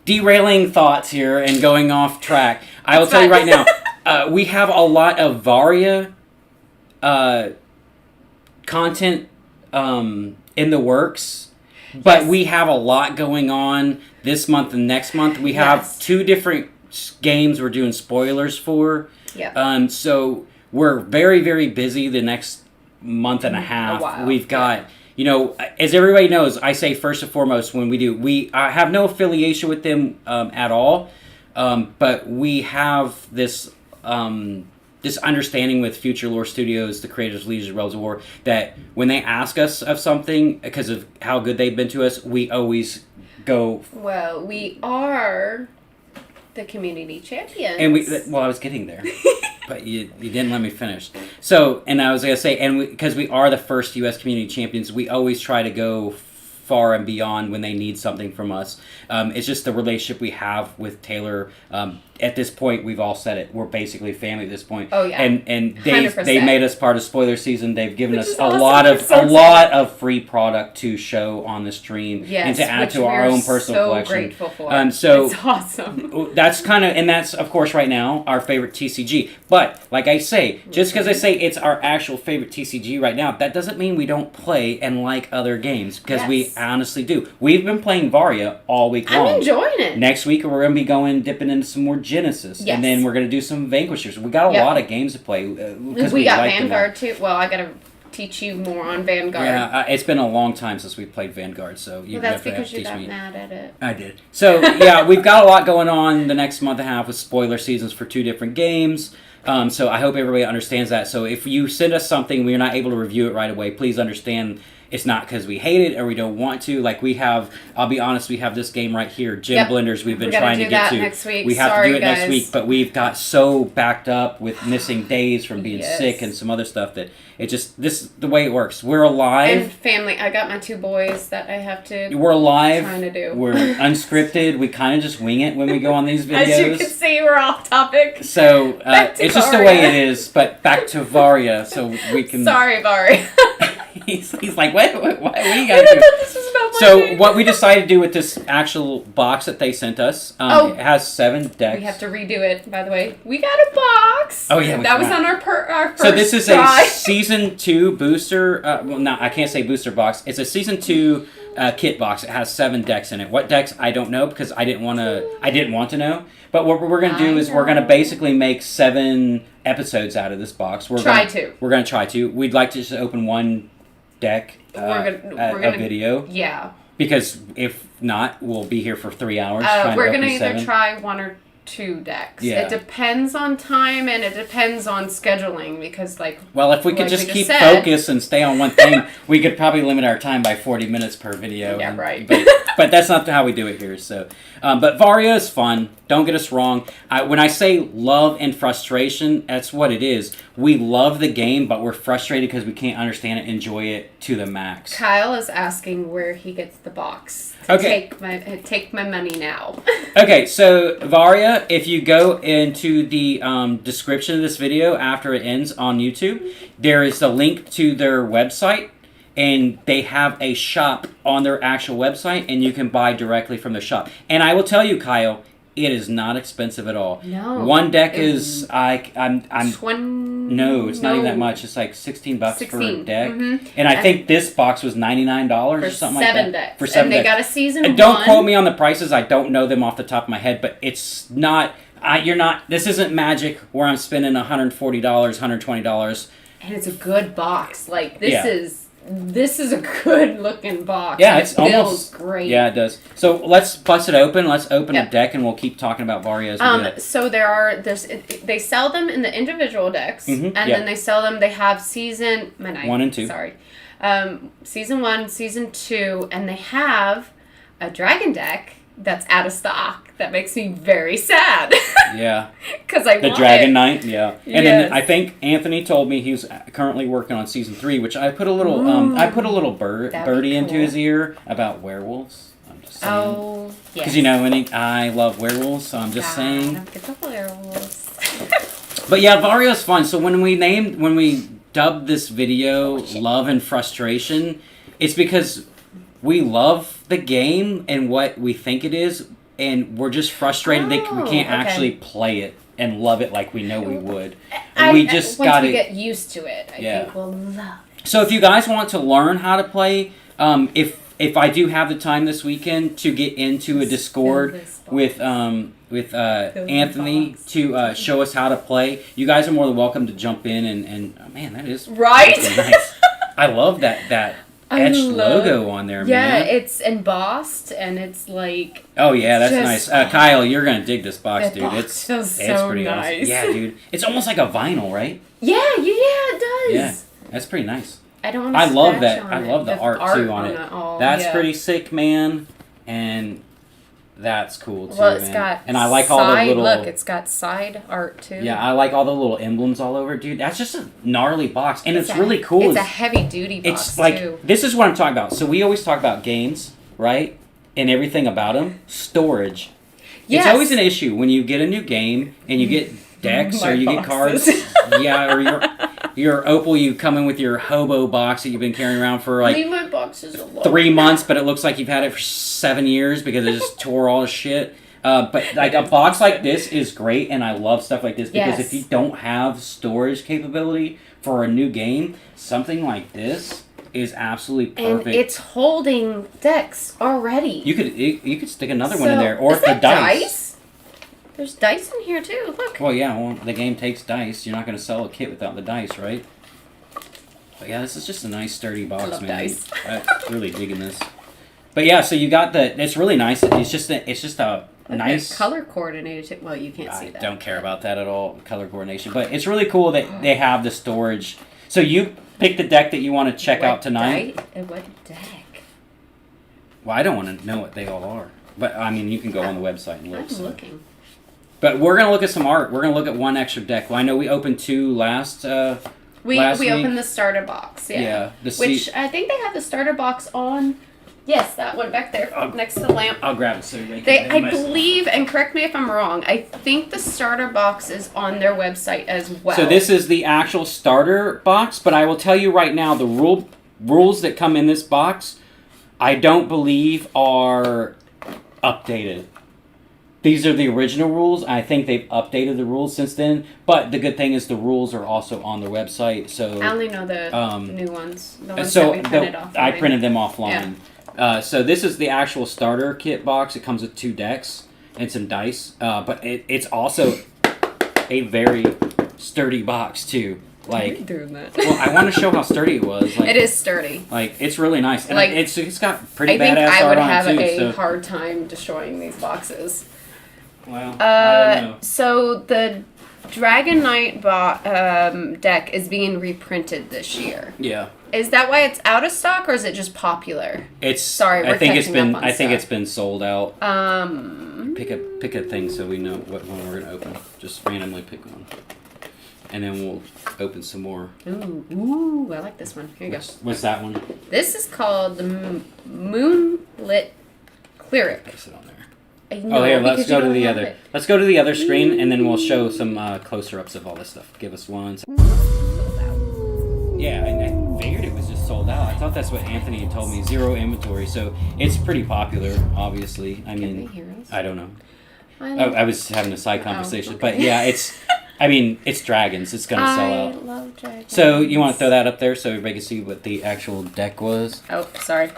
[SPEAKER 3] derailing thoughts here and going off track, I will tell you right now, we have a lot of Varia content in the works, but we have a lot going on this month and next month. We have 2 different games we're doing spoilers for.
[SPEAKER 2] Yeah.
[SPEAKER 3] So we're very, very busy the next month and a half.
[SPEAKER 2] A while.
[SPEAKER 3] We've got... You know, as everybody knows, I say first and foremost when we have no affiliation with them at all, but we have this this understanding with Future Lore Studios, the creators of Legion of Rebels of War, that when they ask us of something because of how good they've been to us, we always go.
[SPEAKER 2] Well, we are the community champions.
[SPEAKER 3] And I was getting there. But you didn't let me finish. So, and I was going to say, and because we are the first U.S. community champions, we always try to go far and beyond when they need something from us. It's just the relationship we have with Taylor. At this point, we've all said it. We're basically family at this point.
[SPEAKER 2] Oh yeah.
[SPEAKER 3] And they
[SPEAKER 2] 100%.
[SPEAKER 3] made us part of spoiler season. They've given
[SPEAKER 2] Which
[SPEAKER 3] us
[SPEAKER 2] is
[SPEAKER 3] a
[SPEAKER 2] awesome.
[SPEAKER 3] lot of
[SPEAKER 2] So
[SPEAKER 3] lot of free product to show on the stream and to add
[SPEAKER 2] which
[SPEAKER 3] to our
[SPEAKER 2] we're
[SPEAKER 3] own personal
[SPEAKER 2] so
[SPEAKER 3] collection.
[SPEAKER 2] Grateful for.
[SPEAKER 3] So
[SPEAKER 2] it's awesome.
[SPEAKER 3] that's and that's of course right now our favorite TCG. But like I say, just because I say it's our actual favorite TCG right now, that doesn't mean we don't play and like other games, because we honestly do. We've been playing Varia all week long.
[SPEAKER 2] I'm enjoying it.
[SPEAKER 3] Next week we're going to be dipping into some more Genesis, and then we're going to do some Vanquishers. We got a lot of games to play because
[SPEAKER 2] we got
[SPEAKER 3] like
[SPEAKER 2] Vanguard too. Well, I got to teach you more on Vanguard.
[SPEAKER 3] Yeah, it's been a long time since we played Vanguard, so you
[SPEAKER 2] that's
[SPEAKER 3] definitely have
[SPEAKER 2] because
[SPEAKER 3] to
[SPEAKER 2] you
[SPEAKER 3] teach
[SPEAKER 2] got
[SPEAKER 3] me.
[SPEAKER 2] mad at it.
[SPEAKER 3] I did. So yeah, we've got a lot going on the next month and a half with spoiler seasons for 2 different games. So I hope everybody understands that. So if you send us something, we're not able to review it right away, please understand it's not because we hate it or we don't want to. Like we have, I'll be honest, we have this game right here, Gem Blenders, we've been trying to get to.
[SPEAKER 2] Next week.
[SPEAKER 3] We have to do it
[SPEAKER 2] guys.
[SPEAKER 3] next week, but we've got so backed up with missing days from being sick and some other stuff that it just, this is the way it works. We're alive.
[SPEAKER 2] And family. I got my 2 boys that I have to.
[SPEAKER 3] We're alive.
[SPEAKER 2] Trying to do.
[SPEAKER 3] We're unscripted. We kind of just wing it when we go on these videos.
[SPEAKER 2] As you can see, we're off topic.
[SPEAKER 3] So it's just the way
[SPEAKER 2] Varia.
[SPEAKER 3] it is. But back to Varia, so we can.
[SPEAKER 2] Sorry, Varia.
[SPEAKER 3] he's like, what are you
[SPEAKER 2] I
[SPEAKER 3] guys
[SPEAKER 2] thought
[SPEAKER 3] doing?
[SPEAKER 2] this was about my
[SPEAKER 3] So
[SPEAKER 2] game.
[SPEAKER 3] what we decided to do with this actual box that they sent us, it has 7 decks.
[SPEAKER 2] We have to redo it, by the way. We got a box.
[SPEAKER 3] Oh yeah,
[SPEAKER 2] that was on our first
[SPEAKER 3] So this is
[SPEAKER 2] try.
[SPEAKER 3] a season 2 booster. Well, no, I can't say booster box. It's a season 2 kit box. It has 7 decks in it. What decks I don't know because I didn't want to know. But what we're gonna do is we're gonna basically make 7 episodes out of this box. We're gonna try to. We'd like to just open 1 deck
[SPEAKER 2] we're gonna,
[SPEAKER 3] a video.
[SPEAKER 2] Yeah.
[SPEAKER 3] Because if not, we'll be here for 3 hours.
[SPEAKER 2] We're
[SPEAKER 3] to
[SPEAKER 2] gonna
[SPEAKER 3] open
[SPEAKER 2] either
[SPEAKER 3] 7.
[SPEAKER 2] try 1 or 2 decks.
[SPEAKER 3] Yeah.
[SPEAKER 2] It depends on time and it depends on scheduling because, like,
[SPEAKER 3] Well, if we could
[SPEAKER 2] like
[SPEAKER 3] just
[SPEAKER 2] we
[SPEAKER 3] keep
[SPEAKER 2] said-
[SPEAKER 3] focus and stay on one thing, we could probably limit our time by 40 minutes per video.
[SPEAKER 2] Yeah, right.
[SPEAKER 3] But that's not how we do it here. So, but Varia is fun. Don't get us wrong. When I say love and frustration, that's what it is. We love the game, but we're frustrated because we can't understand it, enjoy it to the max.
[SPEAKER 2] Kyle is asking where he gets the box. To
[SPEAKER 3] Okay.
[SPEAKER 2] Take my money now.
[SPEAKER 3] Okay, so Varia, if you go into the description of this video after it ends on YouTube, there is a link to their website, and they have a shop on their actual website, and you can buy directly from the shop. And I will tell you, Kyle, it is not expensive at all.
[SPEAKER 2] No.
[SPEAKER 3] One deck is I'm no, it's not even that
[SPEAKER 2] no.
[SPEAKER 3] much. It's like $16 for a
[SPEAKER 2] 16,
[SPEAKER 3] deck,
[SPEAKER 2] mhm.
[SPEAKER 3] and I think this box was $99 or
[SPEAKER 2] For
[SPEAKER 3] something
[SPEAKER 2] 7
[SPEAKER 3] like that.
[SPEAKER 2] decks.
[SPEAKER 3] For 7
[SPEAKER 2] and they
[SPEAKER 3] decks.
[SPEAKER 2] got a season
[SPEAKER 3] And
[SPEAKER 2] 1.
[SPEAKER 3] don't quote me on the prices. I don't know them off the top of my head, but it's not. You're not. This isn't Magic where I'm spending $140, $120.
[SPEAKER 2] And it's a good box. Like,
[SPEAKER 3] Yeah.
[SPEAKER 2] this is a good looking box.
[SPEAKER 3] Yeah,
[SPEAKER 2] and
[SPEAKER 3] it's
[SPEAKER 2] it feels
[SPEAKER 3] almost
[SPEAKER 2] great.
[SPEAKER 3] Yeah, it does. So let's bust it open. Let's open
[SPEAKER 2] Yep.
[SPEAKER 3] a deck, and we'll keep talking about Varia as we do it.
[SPEAKER 2] So they sell them in the individual decks,
[SPEAKER 3] Mhm,
[SPEAKER 2] and
[SPEAKER 3] yeah.
[SPEAKER 2] then they sell them. They have season
[SPEAKER 3] 1 and 2.
[SPEAKER 2] Sorry, season 1, season 2, and they have a dragon deck that's out of stock. That makes me very sad.
[SPEAKER 3] Yeah,
[SPEAKER 2] Because I
[SPEAKER 3] the
[SPEAKER 2] want
[SPEAKER 3] Dragon
[SPEAKER 2] it.
[SPEAKER 3] Knight. Yeah, and
[SPEAKER 2] Yes.
[SPEAKER 3] then I think Anthony told me he's currently working on season 3, which I put a little
[SPEAKER 2] That'd be
[SPEAKER 3] birdie into
[SPEAKER 2] cool.
[SPEAKER 3] his ear about werewolves. I'm just saying.
[SPEAKER 2] Oh, yes.
[SPEAKER 3] Because you know, I love werewolves, so I'm just saying.
[SPEAKER 2] Don't get the werewolves.
[SPEAKER 3] But yeah, Varia's fun. So when we dubbed this video Love and Frustration, it's because we love the game and what we think it is, and we're just frustrated that we
[SPEAKER 2] Oh,
[SPEAKER 3] can't
[SPEAKER 2] okay.
[SPEAKER 3] actually play it and love it like we know we would. And we just
[SPEAKER 2] once
[SPEAKER 3] got
[SPEAKER 2] we
[SPEAKER 3] to.
[SPEAKER 2] get used to it, I
[SPEAKER 3] Yeah.
[SPEAKER 2] think we'll love it.
[SPEAKER 3] So if you guys want to learn how to play, if I do have the time this weekend to get into a Discord
[SPEAKER 2] this box.
[SPEAKER 3] with Anthony to show us how to play, you guys are more than welcome to jump in and oh, man, that is
[SPEAKER 2] Right?
[SPEAKER 3] fucking nice. I love that
[SPEAKER 2] I
[SPEAKER 3] etched
[SPEAKER 2] love-
[SPEAKER 3] logo on there,
[SPEAKER 2] Yeah,
[SPEAKER 3] man.
[SPEAKER 2] it's embossed and it's like
[SPEAKER 3] Oh yeah, that's
[SPEAKER 2] just-
[SPEAKER 3] nice. Kyle, you're gonna dig this box,
[SPEAKER 2] that
[SPEAKER 3] dude.
[SPEAKER 2] box
[SPEAKER 3] It's
[SPEAKER 2] feels so
[SPEAKER 3] pretty
[SPEAKER 2] nice.
[SPEAKER 3] awesome. Yeah, dude. It's almost like a vinyl, right?
[SPEAKER 2] Yeah, it does.
[SPEAKER 3] Yeah, that's pretty nice.
[SPEAKER 2] I don't.
[SPEAKER 3] I love
[SPEAKER 2] scratch
[SPEAKER 3] that.
[SPEAKER 2] on
[SPEAKER 3] I
[SPEAKER 2] it.
[SPEAKER 3] love the art too on it.
[SPEAKER 2] all,
[SPEAKER 3] That's
[SPEAKER 2] yeah.
[SPEAKER 3] pretty sick, man. And that's cool too,
[SPEAKER 2] Well, it's
[SPEAKER 3] man.
[SPEAKER 2] got
[SPEAKER 3] And I like all the
[SPEAKER 2] side-
[SPEAKER 3] little.
[SPEAKER 2] Look, it's got side art too.
[SPEAKER 3] Yeah, I like all the little emblems all over, dude. That's just a gnarly box, and it's
[SPEAKER 2] a-
[SPEAKER 3] really cool.
[SPEAKER 2] It's a heavy duty box
[SPEAKER 3] It's like
[SPEAKER 2] too.
[SPEAKER 3] this is what I'm talking about. So we always talk about games, right? And everything about them. Storage.
[SPEAKER 2] Yes.
[SPEAKER 3] It's always an issue when you get a new game and you get decks
[SPEAKER 2] My
[SPEAKER 3] or you get cards.
[SPEAKER 2] boxes.
[SPEAKER 3] Yeah, or your Opal, you come in with your hobo box that you've been carrying around for like
[SPEAKER 2] Leave my boxes alone.
[SPEAKER 3] 3 months, but it looks like you've had it for 7 years because it just tore all the shit. But like a box like this is great, and I love stuff like this because
[SPEAKER 2] Yes.
[SPEAKER 3] if you don't have storage capability for a new game, something like this is absolutely perfect.
[SPEAKER 2] And it's holding decks already.
[SPEAKER 3] you could stick another one in
[SPEAKER 2] So-
[SPEAKER 3] there, or
[SPEAKER 2] is
[SPEAKER 3] if the
[SPEAKER 2] that
[SPEAKER 3] dice.
[SPEAKER 2] There's dice in here too. Look.
[SPEAKER 3] Well, yeah, the game takes dice. You're not going to sell a kit without the dice, right? But yeah, this is just a nice sturdy box,
[SPEAKER 2] love
[SPEAKER 3] man.
[SPEAKER 2] dice.
[SPEAKER 3] I'm really digging this. But yeah, so you got it's really nice. It's just a
[SPEAKER 2] Look,
[SPEAKER 3] nice
[SPEAKER 2] it's color coordinated. Well, you can't see
[SPEAKER 3] I
[SPEAKER 2] that.
[SPEAKER 3] don't care about that at all, color coordination. But it's really cool that they have the storage. So you pick the deck that you want to check out tonight.
[SPEAKER 2] What deck?
[SPEAKER 3] Well, I don't want to know what they all are. But, I mean, you can go on the website and look.
[SPEAKER 2] I'm
[SPEAKER 3] so.
[SPEAKER 2] looking.
[SPEAKER 3] But we're going to look at some art. We're going to look at one extra deck. Well, I know we opened 2 last
[SPEAKER 2] We
[SPEAKER 3] last week.
[SPEAKER 2] opened the starter box. Yeah.
[SPEAKER 3] Yeah, the
[SPEAKER 2] Which
[SPEAKER 3] seat-
[SPEAKER 2] I think they have the starter box on. Yes, that one back there
[SPEAKER 3] Oh.
[SPEAKER 2] next to the lamp.
[SPEAKER 3] I'll grab it so they
[SPEAKER 2] They,
[SPEAKER 3] can...
[SPEAKER 2] I believe, and correct me if I'm wrong, I think the starter box is on their website as well.
[SPEAKER 3] So this is the actual starter box, but I will tell you right now, the rules that come in this box, I don't believe are updated. These are the original rules. I think they've updated the rules since then, but the good thing is the rules are also on their website. So
[SPEAKER 2] I only know the new ones. The ones that we printed off.
[SPEAKER 3] I printed them offline. So this is the actual starter kit box. It comes with 2 decks and some dice, but it's also a very sturdy box too. Like,
[SPEAKER 2] doing that.
[SPEAKER 3] well, I want to show how sturdy it was. Like,
[SPEAKER 2] It is sturdy.
[SPEAKER 3] Like, it's really nice. And
[SPEAKER 2] Like,
[SPEAKER 3] it's got pretty
[SPEAKER 2] I think
[SPEAKER 3] badass
[SPEAKER 2] I
[SPEAKER 3] art
[SPEAKER 2] would
[SPEAKER 3] on
[SPEAKER 2] have
[SPEAKER 3] it too.
[SPEAKER 2] a
[SPEAKER 3] So.
[SPEAKER 2] hard time destroying these boxes.
[SPEAKER 3] Well, I don't know.
[SPEAKER 2] So the Dragon Knight deck is being reprinted this year.
[SPEAKER 3] Yeah.
[SPEAKER 2] Is that why it's out of stock, or is it just popular?
[SPEAKER 3] It's.
[SPEAKER 2] Sorry, we're
[SPEAKER 3] I think it's
[SPEAKER 2] catching
[SPEAKER 3] been.
[SPEAKER 2] up on
[SPEAKER 3] I think
[SPEAKER 2] stuff.
[SPEAKER 3] it's been sold out. Pick a thing so we know what one we're gonna open. Just randomly pick one, and then we'll open some more.
[SPEAKER 2] Ooh, I like this one. Here you go.
[SPEAKER 3] What's that one?
[SPEAKER 2] This is called the Moonlit Cleric.
[SPEAKER 3] Place it on there.
[SPEAKER 2] No,
[SPEAKER 3] Oh, here. Let's
[SPEAKER 2] because
[SPEAKER 3] go
[SPEAKER 2] you
[SPEAKER 3] to
[SPEAKER 2] don't
[SPEAKER 3] the
[SPEAKER 2] have
[SPEAKER 3] other.
[SPEAKER 2] it.
[SPEAKER 3] Let's go to the other screen, and then we'll show some closer ups of all this stuff. Give us one. Yeah, I figured it was just sold out. I thought that's what Anthony had told me. 0 inventory, so it's pretty popular. Obviously, I mean,
[SPEAKER 2] they hear us?
[SPEAKER 3] I don't know.
[SPEAKER 2] I
[SPEAKER 3] I was having a side conversation,
[SPEAKER 2] okay.
[SPEAKER 3] but yeah, it's. I mean, it's dragons. It's gonna sell
[SPEAKER 2] I
[SPEAKER 3] out.
[SPEAKER 2] love dragons.
[SPEAKER 3] So you want to throw that up there so everybody can see what the actual deck was
[SPEAKER 2] Oh, sorry.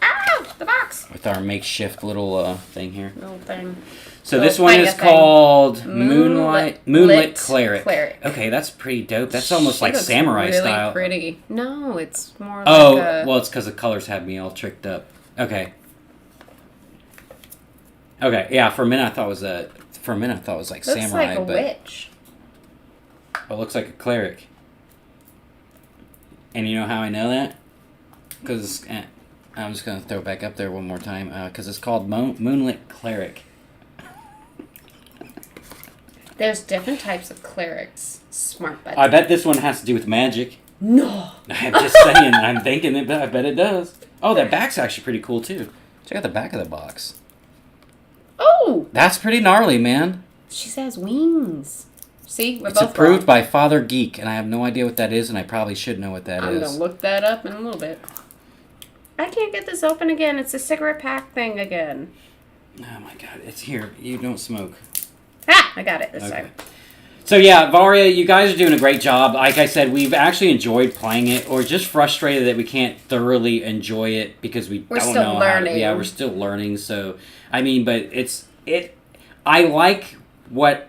[SPEAKER 2] Ow! The box!
[SPEAKER 3] with our makeshift little thing here.
[SPEAKER 2] Little thing.
[SPEAKER 3] So
[SPEAKER 2] Little
[SPEAKER 3] this one is
[SPEAKER 2] thing.
[SPEAKER 3] called
[SPEAKER 2] Moonlit
[SPEAKER 3] Moonlit Cleric.
[SPEAKER 2] Cleric.
[SPEAKER 3] Okay, that's pretty dope. That's almost
[SPEAKER 2] She
[SPEAKER 3] like
[SPEAKER 2] looks
[SPEAKER 3] samurai
[SPEAKER 2] really
[SPEAKER 3] style.
[SPEAKER 2] Pretty. No, it's more
[SPEAKER 3] Oh,
[SPEAKER 2] like a...
[SPEAKER 3] well, it's because the colors had me all tricked up. Okay. Okay, yeah. For a minute, I thought it was like
[SPEAKER 2] looks
[SPEAKER 3] samurai,
[SPEAKER 2] like a
[SPEAKER 3] but
[SPEAKER 2] witch.
[SPEAKER 3] it looks like a cleric. And you know how I know that? Because I'm just gonna throw it back up there one more time. Because it's called Moonlit Cleric.
[SPEAKER 2] There's different types of clerics. Smart button.
[SPEAKER 3] I bet this one has to do with magic.
[SPEAKER 2] No!
[SPEAKER 3] I'm just saying. I'm thinking it. I bet it does. Oh, that back's actually pretty cool too. Check out the back of the box.
[SPEAKER 2] Oh!
[SPEAKER 3] That's pretty gnarly, man.
[SPEAKER 2] She says wings. See? We're
[SPEAKER 3] It's
[SPEAKER 2] both
[SPEAKER 3] approved
[SPEAKER 2] wrong.
[SPEAKER 3] by Father Geek, and I have no idea what that is, and I probably should know what that
[SPEAKER 2] I'm
[SPEAKER 3] is.
[SPEAKER 2] gonna look that up in a little bit. I can't get this open again. It's a cigarette pack thing again.
[SPEAKER 3] Oh my god, it's here. You don't smoke.
[SPEAKER 2] Ah! I got it this
[SPEAKER 3] Okay.
[SPEAKER 2] time.
[SPEAKER 3] So yeah, Varia, you guys are doing a great job. Like I said, we've actually enjoyed playing it, or just frustrated that we can't thoroughly enjoy it because we
[SPEAKER 2] We're
[SPEAKER 3] don't
[SPEAKER 2] still
[SPEAKER 3] know
[SPEAKER 2] learning.
[SPEAKER 3] Yeah, we're still learning. So, I mean, but I like what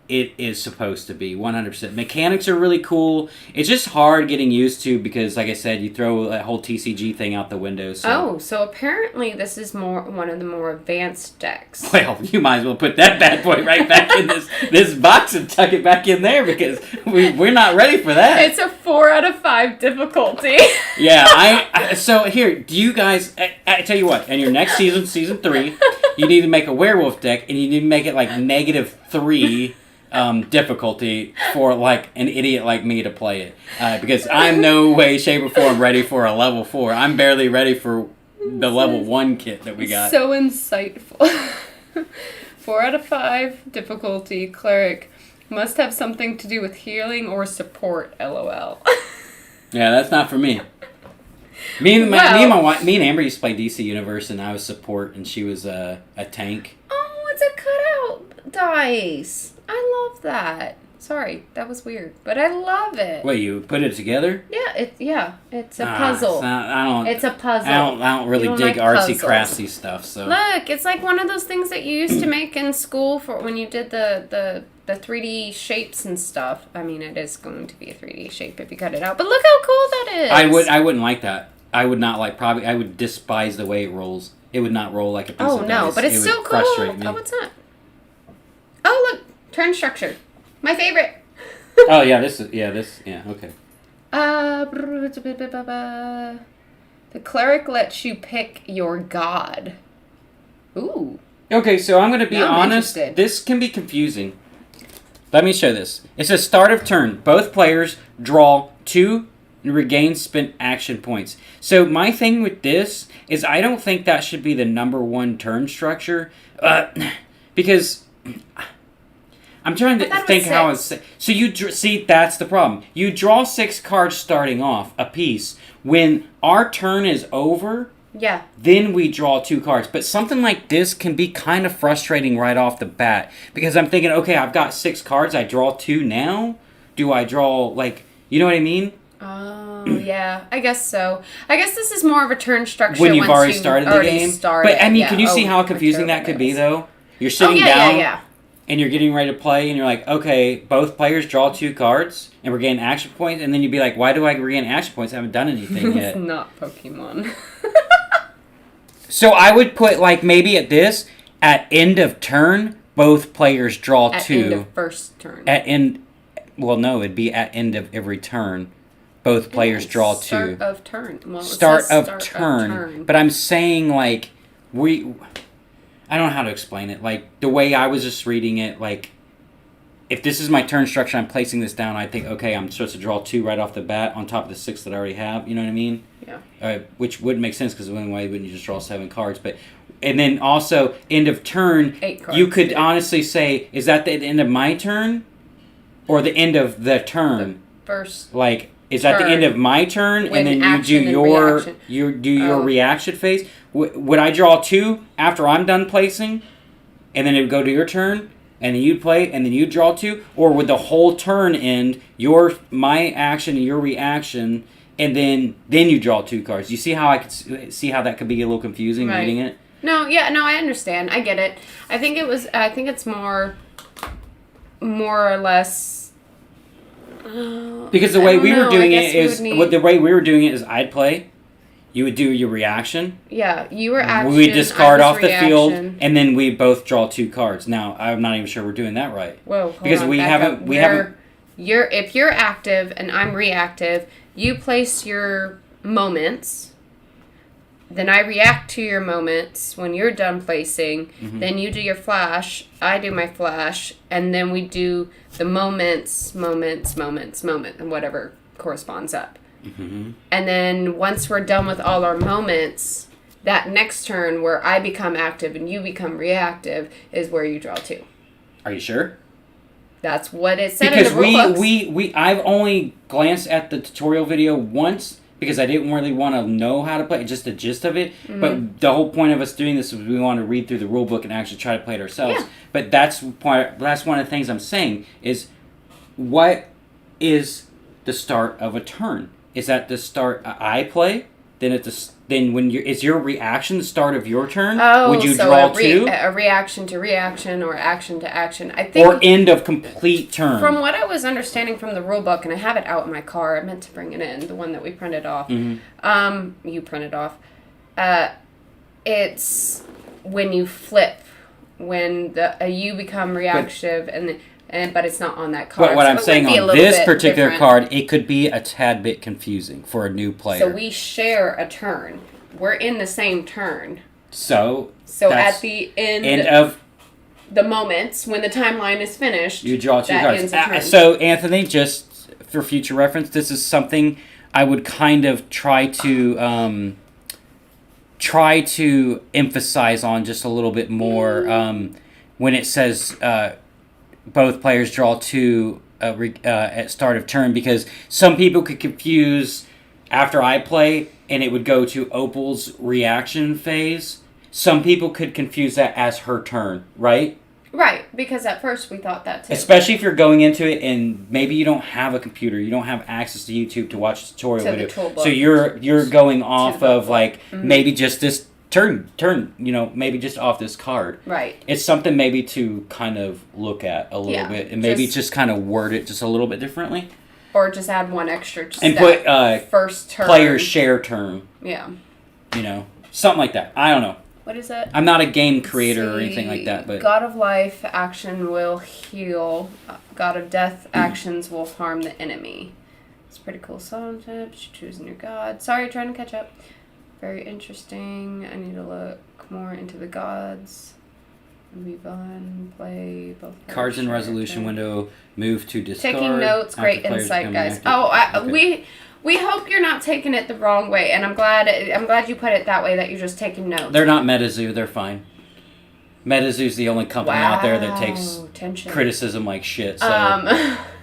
[SPEAKER 3] it is supposed to be, 100%. Mechanics are really cool. It's just hard getting used to because, like I said, you throw that whole TCG thing out the window. So.
[SPEAKER 2] Oh, so apparently this is one of the more advanced decks.
[SPEAKER 3] Well, you might as well put that bad boy right back in this box and tuck it back in there because we're not ready for that.
[SPEAKER 2] It's a 4 out of 5 difficulty.
[SPEAKER 3] Yeah, so here, do you guys, I tell you what, in your next season, season 3, you need to make a werewolf deck and you need to make it like -3 difficulty for like an idiot like me to play it. Because I'm no way, shape, or form ready for a level 4. I'm barely ready for the level 1 kit that we got.
[SPEAKER 4] So insightful. 4 out of 5 difficulty. Cleric must have something to do with healing or support. LOL.
[SPEAKER 3] Yeah, that's not for me. Me and Amber used to play DC Universe, and I was support, and she was a tank.
[SPEAKER 2] Oh, it's a cutout dice. I love that. Sorry, that was weird, but I love it.
[SPEAKER 3] Wait, you put it together?
[SPEAKER 2] Yeah, it's a puzzle. It's a puzzle.
[SPEAKER 3] I don't really
[SPEAKER 2] You don't
[SPEAKER 3] dig
[SPEAKER 2] like
[SPEAKER 3] artsy
[SPEAKER 2] puzzles.
[SPEAKER 3] crafty stuff. So
[SPEAKER 2] Look, it's like one of those things that you used to make in school for when you did the 3D shapes and stuff. I mean, it is going to be a 3D shape if you cut it out. But look how cool that is.
[SPEAKER 3] I wouldn't like that. I would not like. Probably I would despise the way it rolls. It would not roll like a piece
[SPEAKER 2] Oh
[SPEAKER 3] of
[SPEAKER 2] no,
[SPEAKER 3] dice.
[SPEAKER 2] but it's
[SPEAKER 3] It
[SPEAKER 2] still
[SPEAKER 3] would
[SPEAKER 2] cool.
[SPEAKER 3] frustrate me.
[SPEAKER 2] Oh, what's that? Oh look, turn structure. My favorite.
[SPEAKER 3] Oh yeah, okay.
[SPEAKER 2] The cleric lets you pick your god. Ooh.
[SPEAKER 3] Okay, so I'm going to be
[SPEAKER 2] Now I'm
[SPEAKER 3] honest.
[SPEAKER 2] interested.
[SPEAKER 3] This can be confusing. Let me show this. It says start of turn. Both players draw 2 and regain spent action points. So my thing with this is I don't think that should be the number 1 turn structure. Because I'm trying to
[SPEAKER 2] I thought it
[SPEAKER 3] think
[SPEAKER 2] was
[SPEAKER 3] how it's...
[SPEAKER 2] 6.
[SPEAKER 3] So you see, that's the problem. You draw 6 cards starting off, a piece. When our turn is over...
[SPEAKER 2] Yeah.
[SPEAKER 3] Then we draw 2 cards. But something like this can be kind of frustrating right off the bat. Because I'm thinking, okay, I've got 6 cards. I draw 2 now? Do I draw, like... You know what I mean?
[SPEAKER 2] Oh, yeah. I guess so. I guess this is more of a turn structure
[SPEAKER 3] When you've
[SPEAKER 2] once
[SPEAKER 3] already started the game. But, I mean,
[SPEAKER 2] yeah.
[SPEAKER 3] can you see
[SPEAKER 2] Oh,
[SPEAKER 3] how
[SPEAKER 2] I'm
[SPEAKER 3] confusing that
[SPEAKER 2] terrible
[SPEAKER 3] could be,
[SPEAKER 2] at
[SPEAKER 3] though? You're
[SPEAKER 2] this.
[SPEAKER 3] sitting
[SPEAKER 2] Oh, yeah,
[SPEAKER 3] down,
[SPEAKER 2] yeah.
[SPEAKER 3] and you're getting ready to play, and you're like, okay, both players draw 2 cards, and we're getting action points, and then you'd be like, why do I regain action points? I haven't done anything yet.
[SPEAKER 4] It's not Pokemon.
[SPEAKER 3] So I would put, like, maybe at this, At end of turn, both players draw
[SPEAKER 2] At
[SPEAKER 3] 2.
[SPEAKER 2] end of first turn.
[SPEAKER 3] Well, no, it'd be at end of every turn. Both players draw 2.
[SPEAKER 2] Start of turn. Well, it
[SPEAKER 3] Start
[SPEAKER 2] says
[SPEAKER 3] of turn. But I'm saying, like, I don't know how to explain it. Like, the way I was just reading it, like, if this is my turn structure, I'm placing this down, I think, okay, I'm supposed to draw 2 right off the bat on top of the 6 that I already have. You know what I mean?
[SPEAKER 2] Yeah.
[SPEAKER 3] Which would make sense, because why wouldn't you just draw 7 cards? But and then also, end of turn,
[SPEAKER 2] 8 cards.
[SPEAKER 3] you could honestly say, is that the end of my turn? Or the end of the turn?
[SPEAKER 2] The first.
[SPEAKER 3] Like, is that the end of my turn,
[SPEAKER 2] When
[SPEAKER 3] and then you do
[SPEAKER 2] action and
[SPEAKER 3] your
[SPEAKER 2] reaction.
[SPEAKER 3] reaction phase? Would I draw 2 after I'm done placing, and then it would go to your turn, and then you'd play, and then you'd draw 2, or would the whole turn end my action and your reaction, and then you draw 2 cards? You see how I could see how that could be a little confusing reading it?
[SPEAKER 2] No, I understand. I get it. I think it's more or less.
[SPEAKER 3] Because the way we were doing it is
[SPEAKER 2] the
[SPEAKER 3] way we were doing it is I'd play, you would do your reaction.
[SPEAKER 2] Yeah, you were action.
[SPEAKER 3] We discard
[SPEAKER 2] I was
[SPEAKER 3] off the field,
[SPEAKER 2] reaction.
[SPEAKER 3] and then we both draw 2 cards. Now I'm not even sure we're doing that right.
[SPEAKER 2] Whoa,
[SPEAKER 3] because we haven't.
[SPEAKER 2] If you're active and I'm reactive, you place your moments. Then I react to your moments when you're done placing.
[SPEAKER 3] Mm-hmm.
[SPEAKER 2] Then you do your flash. I do my flash, and then we do the moments, and whatever corresponds up.
[SPEAKER 3] Mm-hmm.
[SPEAKER 2] And then once we're done with all our moments, that next turn where I become active and you become reactive is where you draw 2.
[SPEAKER 3] Are you sure?
[SPEAKER 2] That's what it said
[SPEAKER 3] Because
[SPEAKER 2] in the rulebooks.
[SPEAKER 3] I've only glanced at the tutorial video once, because I didn't really want to know how to play it, just the gist of it. Mm-hmm. But the whole point of us doing this is we want to read through the rule book and actually try to play it ourselves.
[SPEAKER 2] Yeah.
[SPEAKER 3] But that's one of the things I'm saying is, what is the start of a turn? Is that the start I play? Then when is your reaction the start of your turn?
[SPEAKER 2] Oh,
[SPEAKER 3] would you
[SPEAKER 2] so
[SPEAKER 3] draw 2?
[SPEAKER 2] A reaction to reaction or action to action. I think.
[SPEAKER 3] Or end of complete turn.
[SPEAKER 2] From what I was understanding from the rule book, and I have it out in my car. I meant to bring it in, the one that we printed off.
[SPEAKER 3] Mm-hmm.
[SPEAKER 2] You printed off. It's when you flip, when you become reactive, but it's not on that card.
[SPEAKER 3] But what I'm saying on this particular
[SPEAKER 2] different.
[SPEAKER 3] card, it could be a tad bit confusing for a new player.
[SPEAKER 2] So we share a turn. We're in the same turn.
[SPEAKER 3] So
[SPEAKER 2] at the end
[SPEAKER 3] of
[SPEAKER 2] the moments, when the timeline is finished,
[SPEAKER 3] you draw 2 cards.
[SPEAKER 2] Ends a turn.
[SPEAKER 3] So Anthony, just for future reference, this is something I would kind of try to emphasize on just a little bit more when it says both players draw 2 at start of turn, because some people could confuse after I play and it would go to Opal's reaction phase. Some people could confuse that as her turn, right?
[SPEAKER 2] Right, because at first we thought that too.
[SPEAKER 3] Especially if you're going into it and maybe you don't have a computer, you don't have access to YouTube to watch a tutorial video. So you're going off of like maybe just this turn, maybe just off this card.
[SPEAKER 2] Right.
[SPEAKER 3] It's something maybe to kind of look at a little bit and maybe just kind of word it just a little bit differently.
[SPEAKER 2] Or just add one extra step.
[SPEAKER 3] And put
[SPEAKER 2] first turn.
[SPEAKER 3] Players share turn.
[SPEAKER 2] Yeah.
[SPEAKER 3] Something like that. I don't know.
[SPEAKER 2] What is it?
[SPEAKER 3] I'm not a game creator or anything like that, but
[SPEAKER 2] God of life action will heal. God of death actions will harm the enemy. It's pretty cool. Song tips. Choosing your god. Sorry, trying to catch up. Very interesting. I need to look more into the gods. Move on. Play both.
[SPEAKER 3] Cards in resolution window. Move to discard.
[SPEAKER 2] Taking notes. Great insight, guys. Okay. We hope you're not taking it the wrong way, and I'm glad you put it that way, that you're just taking notes.
[SPEAKER 3] They're not MetaZoo, they're fine. MetaZoo's the only company out there that takes criticism like shit. So,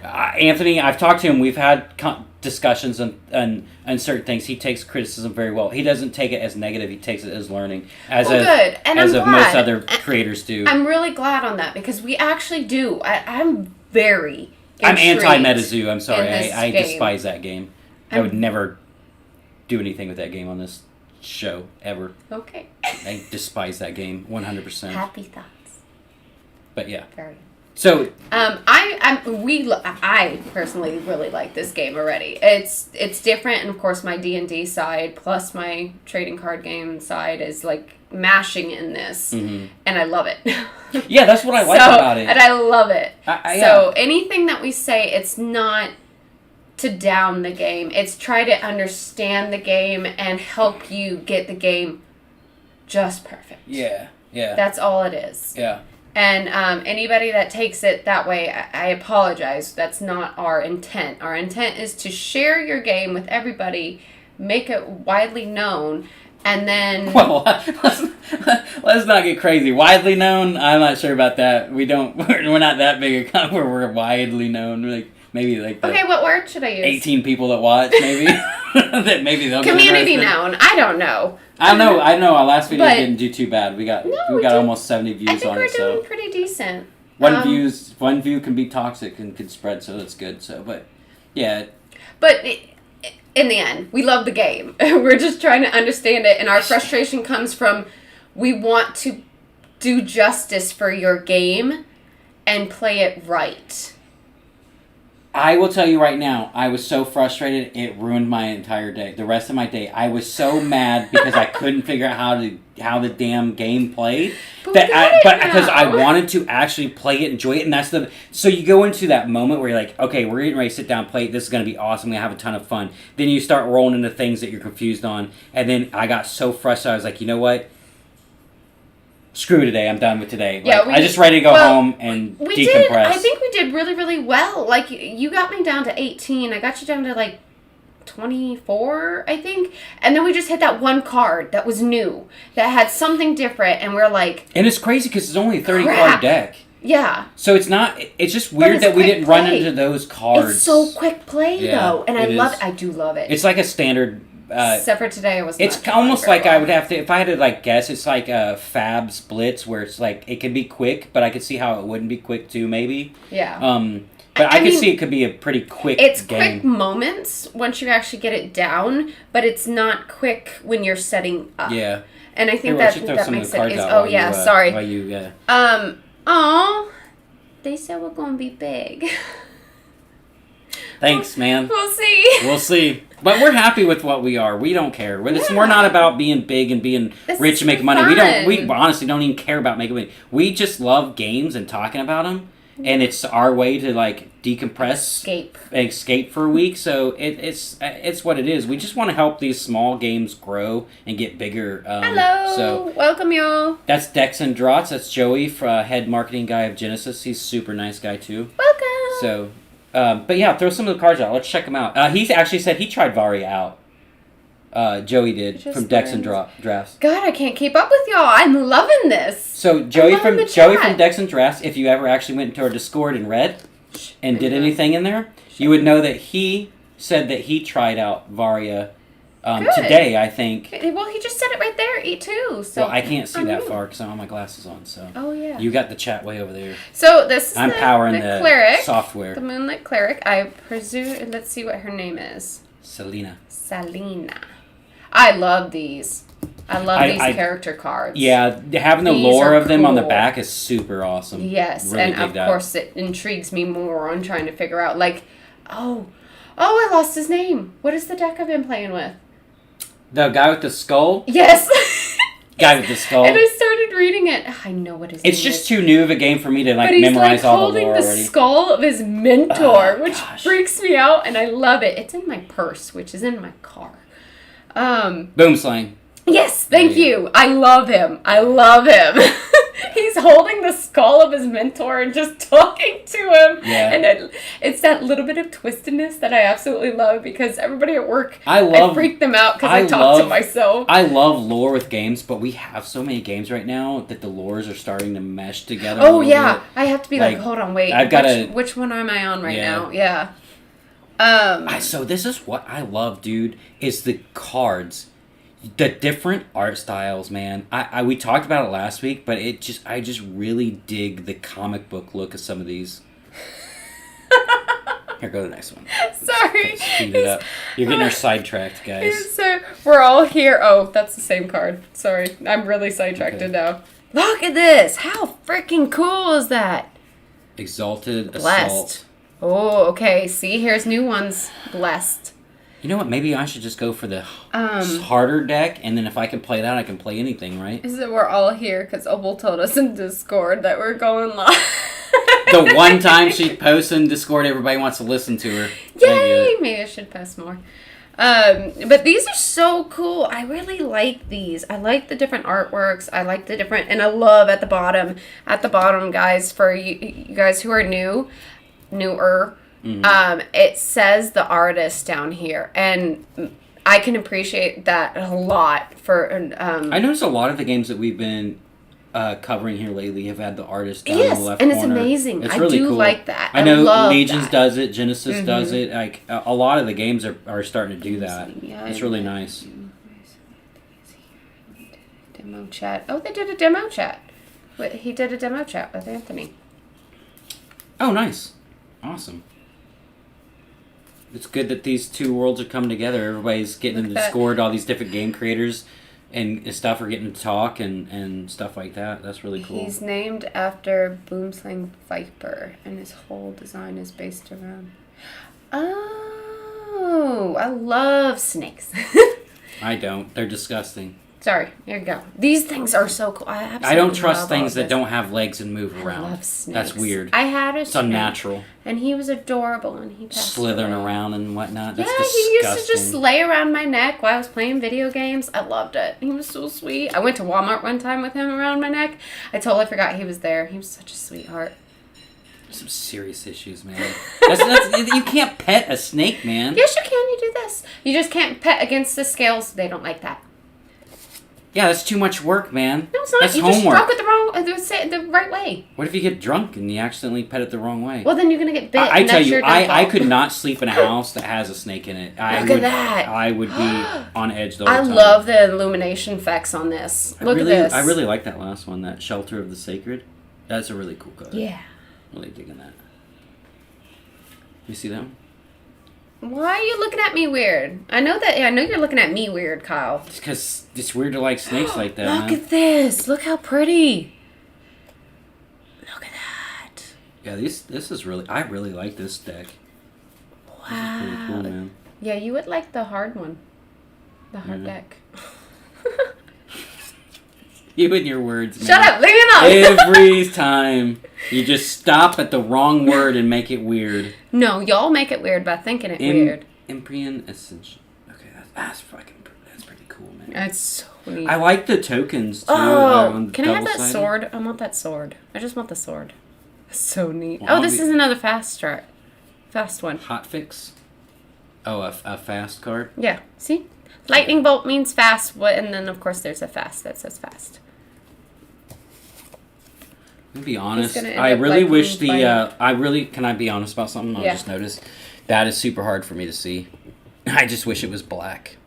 [SPEAKER 3] Anthony, I've talked to him. We've had discussions on certain things. He takes criticism very well. He doesn't take it as negative. He takes it as learning, as most other creators do.
[SPEAKER 2] I'm really glad on that, because we actually do. I'm very
[SPEAKER 3] I'm anti-MetaZoo. I'm sorry. I
[SPEAKER 2] game.
[SPEAKER 3] despise that game. I would never do anything with that game on this show, ever.
[SPEAKER 2] Okay.
[SPEAKER 3] I despise that game, 100%.
[SPEAKER 2] Happy thoughts.
[SPEAKER 3] But yeah.
[SPEAKER 2] Very.
[SPEAKER 3] So
[SPEAKER 2] I personally really like this game already. It's different, and of course my D&D side plus my trading card game side is like mashing in this, and I love it.
[SPEAKER 3] Yeah, that's what I like about it.
[SPEAKER 2] And I love it.
[SPEAKER 3] Yeah.
[SPEAKER 2] Anything that we say, it's not to down the game. It's try to understand the game and help you get the game just perfect.
[SPEAKER 3] Yeah.
[SPEAKER 2] That's all it is.
[SPEAKER 3] Yeah.
[SPEAKER 2] And anybody that takes it that way, I apologize. That's not our intent. Our intent is to share your game with everybody, make it widely known, and then...
[SPEAKER 3] Well, let's not get crazy. Widely known? I'm not sure about that. We're not that big a company where we're widely known. Like maybe like the
[SPEAKER 2] okay, what word should I use?
[SPEAKER 3] 18 people that watch, maybe. That maybe they'll
[SPEAKER 2] community
[SPEAKER 3] get
[SPEAKER 2] known. I don't know.
[SPEAKER 3] I know. Our last video
[SPEAKER 2] But-
[SPEAKER 3] didn't do too bad. We got
[SPEAKER 2] did-
[SPEAKER 3] almost 70 views
[SPEAKER 2] I think
[SPEAKER 3] on
[SPEAKER 2] we're
[SPEAKER 3] it.
[SPEAKER 2] doing
[SPEAKER 3] So
[SPEAKER 2] pretty decent.
[SPEAKER 3] one view can be toxic and can spread. So that's good. So, but yeah.
[SPEAKER 2] But in the end, we love the game. We're just trying to understand it, and our frustration comes from we want to do justice for your game and play it right.
[SPEAKER 3] I will tell you right now, I was so frustrated, it ruined my entire day. The rest of my day, I was so mad because I couldn't figure out how the damn game played.
[SPEAKER 2] But
[SPEAKER 3] Because I wanted to actually play it, enjoy it, and so you go into that moment where you're like, okay, we're getting ready to sit down and play it. This is going to be awesome. We're going to have a ton of fun. Then you start rolling into things that you're confused on, and then I got so frustrated. I was like, you know what? Screw today. I'm done with today.
[SPEAKER 2] Yeah,
[SPEAKER 3] I just ready to go home and decompress.
[SPEAKER 2] I think we did really, really well. Like, you got me down to 18. I got you down to, like, 24, I think. And then we just hit that one card that was new, that had something different, and we're like...
[SPEAKER 3] And it's crazy because it's only a 30
[SPEAKER 2] crap.
[SPEAKER 3] card deck.
[SPEAKER 2] Yeah.
[SPEAKER 3] So it's not... It's just weird
[SPEAKER 2] it's
[SPEAKER 3] that we
[SPEAKER 2] quick
[SPEAKER 3] didn't run
[SPEAKER 2] play.
[SPEAKER 3] into those cards.
[SPEAKER 2] It's so quick play,
[SPEAKER 3] Yeah,
[SPEAKER 2] though. And I
[SPEAKER 3] it
[SPEAKER 2] love
[SPEAKER 3] is.
[SPEAKER 2] it. I do love it.
[SPEAKER 3] It's like a standard...
[SPEAKER 2] Except for today, I was not
[SPEAKER 3] It's
[SPEAKER 2] trying
[SPEAKER 3] almost
[SPEAKER 2] very
[SPEAKER 3] like
[SPEAKER 2] well.
[SPEAKER 3] I would have to... If I had to, like, guess, it's like a Fab Splits where it's like... It can be quick, but I could see how it wouldn't be quick, too, maybe.
[SPEAKER 2] Yeah.
[SPEAKER 3] But I could
[SPEAKER 2] mean,
[SPEAKER 3] see it could be a pretty quick
[SPEAKER 2] It's
[SPEAKER 3] game.
[SPEAKER 2] quick moments once you actually get it down, but it's not quick when you're setting up.
[SPEAKER 3] Yeah.
[SPEAKER 2] And I think
[SPEAKER 3] Here, why don't you
[SPEAKER 2] that
[SPEAKER 3] throw
[SPEAKER 2] that
[SPEAKER 3] some of
[SPEAKER 2] makes
[SPEAKER 3] the
[SPEAKER 2] it
[SPEAKER 3] cards
[SPEAKER 2] is.
[SPEAKER 3] out
[SPEAKER 2] Oh
[SPEAKER 3] while
[SPEAKER 2] yeah,
[SPEAKER 3] you,
[SPEAKER 2] sorry.
[SPEAKER 3] While you,
[SPEAKER 2] Oh, they said we're gonna be big.
[SPEAKER 3] Thanks, man.
[SPEAKER 2] We'll see.
[SPEAKER 3] We'll see. But we're happy with what we are. We don't care. We're not about being big and being
[SPEAKER 2] This
[SPEAKER 3] rich
[SPEAKER 2] is
[SPEAKER 3] and making money.
[SPEAKER 2] fun.
[SPEAKER 3] We honestly don't even care about making money. We just love games and talking about them. And it's our way to like decompress, escape for a week. So it's what it is. We just want to help these small games grow and get bigger.
[SPEAKER 2] Hello.
[SPEAKER 3] So
[SPEAKER 2] Welcome, y'all.
[SPEAKER 3] that's Dex and Drotz. That's Joey, head marketing guy of Genesis. He's a super nice guy too.
[SPEAKER 2] Welcome.
[SPEAKER 3] So, but yeah, throw some of the cards out. Let's check them out. He actually said he tried Varia out. Joey did
[SPEAKER 2] Just
[SPEAKER 3] from Dex and
[SPEAKER 2] learned.
[SPEAKER 3] Drafts.
[SPEAKER 2] God, I can't keep up with y'all. I'm loving this.
[SPEAKER 3] So Joey
[SPEAKER 2] loving
[SPEAKER 3] from
[SPEAKER 2] the
[SPEAKER 3] Joey
[SPEAKER 2] chat.
[SPEAKER 3] from Dex and Drafts, if you ever actually went into our Discord and read and did anything in there, you would know that he said that he tried out Varia
[SPEAKER 2] Good.
[SPEAKER 3] today. I think.
[SPEAKER 2] Well, he just said it right there, E2. So
[SPEAKER 3] Well, I can't see that
[SPEAKER 2] mean-
[SPEAKER 3] far because I don't have my glasses on. So.
[SPEAKER 2] Oh yeah.
[SPEAKER 3] You got the chat way over there.
[SPEAKER 2] So this is
[SPEAKER 3] I'm
[SPEAKER 2] the,
[SPEAKER 3] powering
[SPEAKER 2] the
[SPEAKER 3] the
[SPEAKER 2] cleric,
[SPEAKER 3] software.
[SPEAKER 2] the Moonlit Cleric. I presume. Let's see what her name is.
[SPEAKER 3] Selena.
[SPEAKER 2] Salina. I love these. I love these character cards.
[SPEAKER 3] Yeah, having the
[SPEAKER 2] These
[SPEAKER 3] lore
[SPEAKER 2] are
[SPEAKER 3] of them on the
[SPEAKER 2] cool.
[SPEAKER 3] back is super awesome.
[SPEAKER 2] Yes,
[SPEAKER 3] Really
[SPEAKER 2] and
[SPEAKER 3] dig
[SPEAKER 2] of
[SPEAKER 3] that.
[SPEAKER 2] course it intrigues me more on trying to figure out like, oh, I lost his name. What is the deck I've been playing with?
[SPEAKER 3] The guy with the skull?
[SPEAKER 2] Yes.
[SPEAKER 3] Guy with the skull.
[SPEAKER 2] And I started reading it. I know what his name
[SPEAKER 3] It's
[SPEAKER 2] is.
[SPEAKER 3] just too new of a game for me to like
[SPEAKER 2] But he's
[SPEAKER 3] memorize
[SPEAKER 2] like
[SPEAKER 3] all the
[SPEAKER 2] holding
[SPEAKER 3] lore
[SPEAKER 2] the
[SPEAKER 3] already.
[SPEAKER 2] skull of his mentor,
[SPEAKER 3] Oh,
[SPEAKER 2] which
[SPEAKER 3] gosh.
[SPEAKER 2] freaks me out, and I love it. It's in my purse, which is in my car.
[SPEAKER 3] Boom slang.
[SPEAKER 2] Yes, thank
[SPEAKER 3] Yeah.
[SPEAKER 2] you. I love him. He's holding the skull of his mentor and just talking to him.
[SPEAKER 3] Yeah.
[SPEAKER 2] And it's that little bit of twistedness that I absolutely love because everybody at work,
[SPEAKER 3] I
[SPEAKER 2] freak them out because I talk to myself.
[SPEAKER 3] I love lore with games, but we have so many games right now that the lores are starting to mesh together. a
[SPEAKER 2] Oh,
[SPEAKER 3] little
[SPEAKER 2] yeah.
[SPEAKER 3] bit.
[SPEAKER 2] I have to be like,
[SPEAKER 3] Like,
[SPEAKER 2] hold on, wait.
[SPEAKER 3] I've gotta-
[SPEAKER 2] Which one am I on right
[SPEAKER 3] Yeah.
[SPEAKER 2] now? Yeah.
[SPEAKER 3] So this is what I love, dude, is the cards. The different art styles, man. We talked about it last week, but I just really dig the comic book look of some of these. Here, go to the next one.
[SPEAKER 2] Sorry.
[SPEAKER 3] Speed it up. You're getting her sidetracked, guys.
[SPEAKER 2] So we're all here. Oh, that's the same card. Sorry. I'm really sidetracked
[SPEAKER 3] Okay.
[SPEAKER 2] now. Look at this. How freaking cool is that?
[SPEAKER 3] Exalted
[SPEAKER 2] Blessed.
[SPEAKER 3] Assault.
[SPEAKER 2] Oh, okay. See, here's new ones. Blessed.
[SPEAKER 3] You know what? Maybe I should just go for the harder deck, and then if I can play that, I can play anything, right?
[SPEAKER 4] Is that we're all here because Opal told us in Discord that we're going live.
[SPEAKER 3] The one time she posts in Discord, everybody wants to listen to her.
[SPEAKER 2] Yay! Maybe I should post more. But these are so cool. I really like these. I like the different artworks. I like the different, and I love at the bottom, guys, for you guys who are newer, it says the artist down here, and I can appreciate that a lot.
[SPEAKER 3] I noticed a lot of the games that we've been covering here lately have had the artist down in the left
[SPEAKER 2] and
[SPEAKER 3] corner.
[SPEAKER 2] it's amazing.
[SPEAKER 3] It's
[SPEAKER 2] I
[SPEAKER 3] really
[SPEAKER 2] do
[SPEAKER 3] cool.
[SPEAKER 2] like that.
[SPEAKER 3] I know
[SPEAKER 2] love
[SPEAKER 3] Legions
[SPEAKER 2] that.
[SPEAKER 3] does it, Genesis does it. Like a lot of the games are starting to do that.
[SPEAKER 2] Yeah,
[SPEAKER 3] It's really nice.
[SPEAKER 2] Demo chat. Oh, they did a demo chat. He did a demo chat with Anthony.
[SPEAKER 3] Oh, nice. Awesome. It's good that these two worlds are coming together. Everybody's getting in the Discord. All these different game creators and stuff are getting to talk and stuff like that. That's really cool.
[SPEAKER 2] He's named after Boomslang Viper, and his whole design is based around... Oh, I love snakes.
[SPEAKER 3] I don't. They're disgusting.
[SPEAKER 2] Sorry, here you go. These things are so cool.
[SPEAKER 3] I don't trust things that don't have legs and move around.
[SPEAKER 2] I love snakes.
[SPEAKER 3] That's weird.
[SPEAKER 2] I had a
[SPEAKER 3] It's
[SPEAKER 2] snake,
[SPEAKER 3] unnatural.
[SPEAKER 2] and he was adorable, and he passed
[SPEAKER 3] Slithering
[SPEAKER 2] away.
[SPEAKER 3] around and whatnot. That's
[SPEAKER 2] Yeah,
[SPEAKER 3] disgusting.
[SPEAKER 2] he used to just lay around my neck while I was playing video games. I loved it. He was so sweet. I went to Walmart one time with him around my neck. I totally forgot he was there. He was such a sweetheart.
[SPEAKER 3] Some serious issues, man. You can't pet a snake, man.
[SPEAKER 2] Yes, you can. You do this. You just can't pet against the scales. They don't like that.
[SPEAKER 3] Yeah, that's too much work, man.
[SPEAKER 2] No, it's not.
[SPEAKER 3] That's
[SPEAKER 2] You
[SPEAKER 3] homework.
[SPEAKER 2] just stroke it the right way.
[SPEAKER 3] What if you get drunk and you accidentally pet it the wrong way?
[SPEAKER 2] Well, then you're gonna get bit.
[SPEAKER 3] I
[SPEAKER 2] and
[SPEAKER 3] tell
[SPEAKER 2] that's
[SPEAKER 3] you,
[SPEAKER 2] your
[SPEAKER 3] I
[SPEAKER 2] downfall.
[SPEAKER 3] could not sleep in a house that has a snake in it.
[SPEAKER 2] Look at that.
[SPEAKER 3] I would be on edge the whole
[SPEAKER 2] I
[SPEAKER 3] time.
[SPEAKER 2] love the illumination effects on this. Look at this.
[SPEAKER 3] I really like that last one, that Shelter of the Sacred. That's a really cool card.
[SPEAKER 2] Yeah.
[SPEAKER 3] Really digging that. You see that one?
[SPEAKER 2] Why are you looking at me weird? I know you're looking at me weird, Kyle.
[SPEAKER 3] It's because it's weird to like snakes like that,
[SPEAKER 2] Look
[SPEAKER 3] man.
[SPEAKER 2] at this. Look how pretty. Look at that.
[SPEAKER 3] Yeah, this is really... I really like this deck.
[SPEAKER 2] Wow.
[SPEAKER 3] It's pretty cool, man.
[SPEAKER 2] Yeah, you would like the hard one. The hard
[SPEAKER 3] Yeah.
[SPEAKER 2] deck.
[SPEAKER 3] You and your words, man.
[SPEAKER 2] Shut up. Leave me alone.
[SPEAKER 3] Every time you just stop at the wrong word and make it weird.
[SPEAKER 2] No, y'all make it weird by thinking it weird.
[SPEAKER 3] Imprian Ascension. Okay, that's pretty cool, man.
[SPEAKER 2] That's so neat.
[SPEAKER 3] I like the tokens too.
[SPEAKER 2] Oh, can I have that
[SPEAKER 3] double-sided.
[SPEAKER 2] sword? I want that sword. I just want the sword. That's so neat.
[SPEAKER 3] Well,
[SPEAKER 2] Oh, this is another fast start. Fast one.
[SPEAKER 3] Hotfix. Oh, a fast card.
[SPEAKER 2] Yeah. See? Lightning bolt means fast. And then, of course, there's a fast that says fast.
[SPEAKER 3] To be honest,
[SPEAKER 2] gonna end
[SPEAKER 3] I
[SPEAKER 2] up
[SPEAKER 3] really
[SPEAKER 2] liking
[SPEAKER 3] wish the.
[SPEAKER 2] fighting.
[SPEAKER 3] Can I be honest about something? I
[SPEAKER 2] Yeah.
[SPEAKER 3] just noticed that is super hard for me to see. I just wish it was black.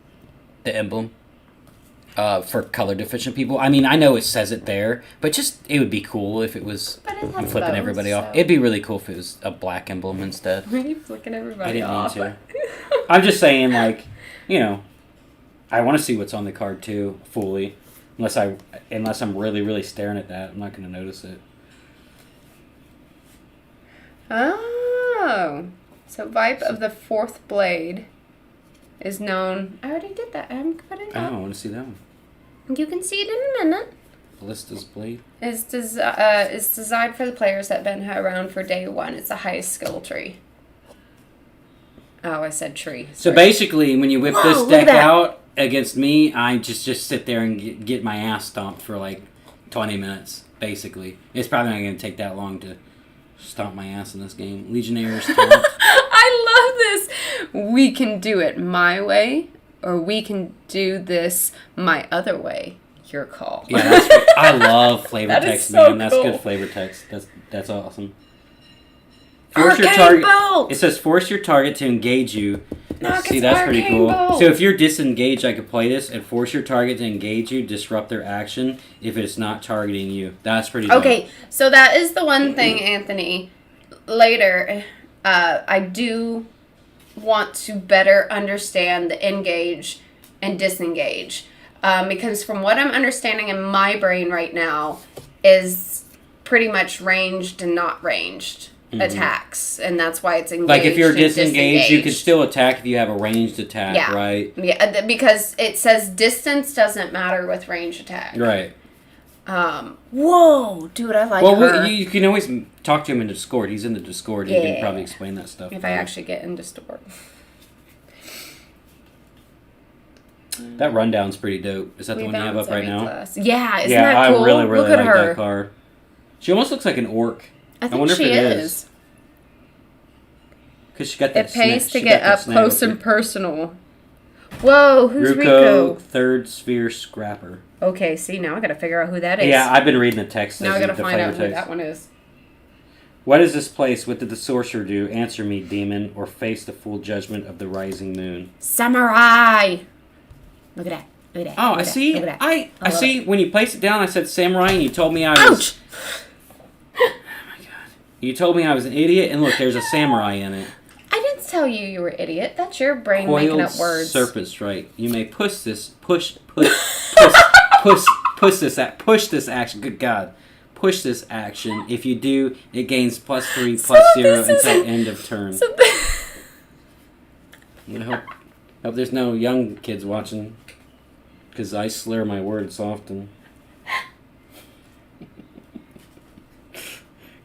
[SPEAKER 3] The emblem. For color deficient people. I mean, I know it says it there, but just it would be cool if it was.
[SPEAKER 2] But it has
[SPEAKER 3] I'm flipping
[SPEAKER 2] both,
[SPEAKER 3] everybody off.
[SPEAKER 2] so-
[SPEAKER 3] It'd be really cool if it was a black emblem instead.
[SPEAKER 2] Why are you flicking everybody
[SPEAKER 3] I didn't
[SPEAKER 2] off?
[SPEAKER 3] mean to. I'm just saying, like, you know, I want to see what's on the card too, fully. Unless I'm really, really staring at that, I'm not going to notice it.
[SPEAKER 2] Oh. So Vibe of the Fourth Blade is known... I already did that. I haven't put it
[SPEAKER 3] Oh, I
[SPEAKER 2] up.
[SPEAKER 3] want to see that one.
[SPEAKER 2] You can see it in a minute.
[SPEAKER 3] Ballista's Blade.
[SPEAKER 2] It's designed for the players that have been around for day one. It's the highest skill tree. Oh, I said tree.
[SPEAKER 3] So
[SPEAKER 2] Sorry.
[SPEAKER 3] basically, when you whip
[SPEAKER 2] Whoa,
[SPEAKER 3] this
[SPEAKER 2] look
[SPEAKER 3] deck
[SPEAKER 2] at that.
[SPEAKER 3] out against me, I just sit there and get my ass stomped for like 20 minutes, basically. It's probably not going to take that long to stomp my ass in this game. Legionnaires stomp.
[SPEAKER 2] I love this. We can do it my way, or we can do this my other way. Your call.
[SPEAKER 3] Yeah, I love flavor
[SPEAKER 2] That is
[SPEAKER 3] text,
[SPEAKER 2] so
[SPEAKER 3] man. That's
[SPEAKER 2] cool.
[SPEAKER 3] good flavor text. That's awesome. Force your
[SPEAKER 2] Arcane
[SPEAKER 3] target.
[SPEAKER 2] bolt!
[SPEAKER 3] It says force your target to engage you.
[SPEAKER 2] Knock
[SPEAKER 3] See,
[SPEAKER 2] its
[SPEAKER 3] that's pretty
[SPEAKER 2] arcane
[SPEAKER 3] cool.
[SPEAKER 2] bolt.
[SPEAKER 3] So if you're disengaged, I could play this and force your target to engage you, disrupt their action if it's not targeting you. That's pretty dope.
[SPEAKER 2] Okay, so that is the one thing, Anthony. Later, I do want to better understand the engage and disengage. Because from what I'm understanding in my brain right now is pretty much ranged and not ranged attacks, and that's why it's engaged.
[SPEAKER 3] Like if you're
[SPEAKER 2] and
[SPEAKER 3] disengaged, you can still attack if you have a ranged attack, right?
[SPEAKER 2] Yeah, because it says distance doesn't matter with range attack.
[SPEAKER 3] Right.
[SPEAKER 2] Whoa, dude, I like her.
[SPEAKER 3] Well, you can always talk to him in the Discord. He's in the Discord. He can probably explain that stuff.
[SPEAKER 2] If I actually get into store.
[SPEAKER 3] That rundown's pretty dope. Is that the one you have up right now?
[SPEAKER 2] Yeah, isn't that cool?
[SPEAKER 3] I really, really
[SPEAKER 2] Look at
[SPEAKER 3] like
[SPEAKER 2] her.
[SPEAKER 3] that card. She almost looks like an orc.
[SPEAKER 2] I think
[SPEAKER 3] wonder
[SPEAKER 2] she
[SPEAKER 3] if it
[SPEAKER 2] is.
[SPEAKER 3] Because she got that
[SPEAKER 4] It pays
[SPEAKER 3] snap-
[SPEAKER 4] to
[SPEAKER 3] she
[SPEAKER 4] get
[SPEAKER 3] got that
[SPEAKER 4] up
[SPEAKER 3] snap
[SPEAKER 4] close
[SPEAKER 3] with
[SPEAKER 4] and
[SPEAKER 3] it.
[SPEAKER 4] personal.
[SPEAKER 2] Whoa, who's Rico?
[SPEAKER 3] Third Sphere Scrapper.
[SPEAKER 2] Okay, see, now I gotta figure out who that is.
[SPEAKER 3] Yeah, I've been reading the text.
[SPEAKER 2] Now I gotta
[SPEAKER 3] the
[SPEAKER 2] find out
[SPEAKER 3] flavor
[SPEAKER 2] who
[SPEAKER 3] text.
[SPEAKER 2] that one is.
[SPEAKER 3] What is this place? What did the sorcerer do? Answer me, demon, or face the full judgment of the rising moon.
[SPEAKER 2] Samurai! Look at that. Look at that.
[SPEAKER 3] Oh,
[SPEAKER 2] Look
[SPEAKER 3] I
[SPEAKER 2] at
[SPEAKER 3] see.
[SPEAKER 2] that. Look at that.
[SPEAKER 3] I see. When you placed it down, I said samurai, and you told me I was.
[SPEAKER 2] Ouch!
[SPEAKER 3] Oh my god! You told me I was an idiot, and look, there's a samurai in it.
[SPEAKER 2] I didn't tell you were an idiot. That's your brain
[SPEAKER 3] Coiled
[SPEAKER 2] making up words.
[SPEAKER 3] serpent strike. You may push this action. Good God. Push this action. If you do, it gains +3, +0 until end of turn. I hope there's no young kids watching, because I slur my words often.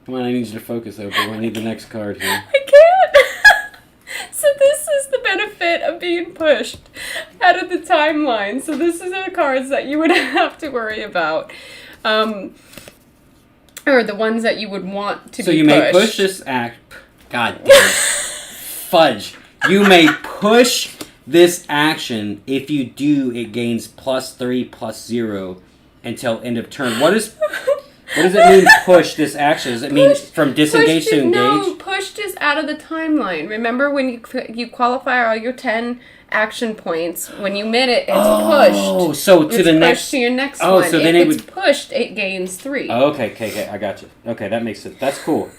[SPEAKER 3] Come on, I need you to focus, Opal. I need the next card here.
[SPEAKER 4] I can't. So this is the benefit of being pushed out of the timeline. So this is the cards that you would have to worry about. Or the ones that you would want to be pushed.
[SPEAKER 3] So you may push this act. God damn it. Fudge. You may push this action. If you do, it gains +3, +0 until end of turn. What does it mean, push this action? Does it mean from disengage to engage?
[SPEAKER 2] No, pushed is out of the timeline. Remember when you qualify all your 10 action points, when you mid it, it's pushed.
[SPEAKER 3] Oh, so to the next.
[SPEAKER 2] to your next
[SPEAKER 3] Oh,
[SPEAKER 2] one.
[SPEAKER 3] so
[SPEAKER 2] if
[SPEAKER 3] then it
[SPEAKER 2] it's
[SPEAKER 3] would-
[SPEAKER 2] pushed, it gains 3.
[SPEAKER 3] Oh, okay, I got you. Okay, that makes sense. That's cool.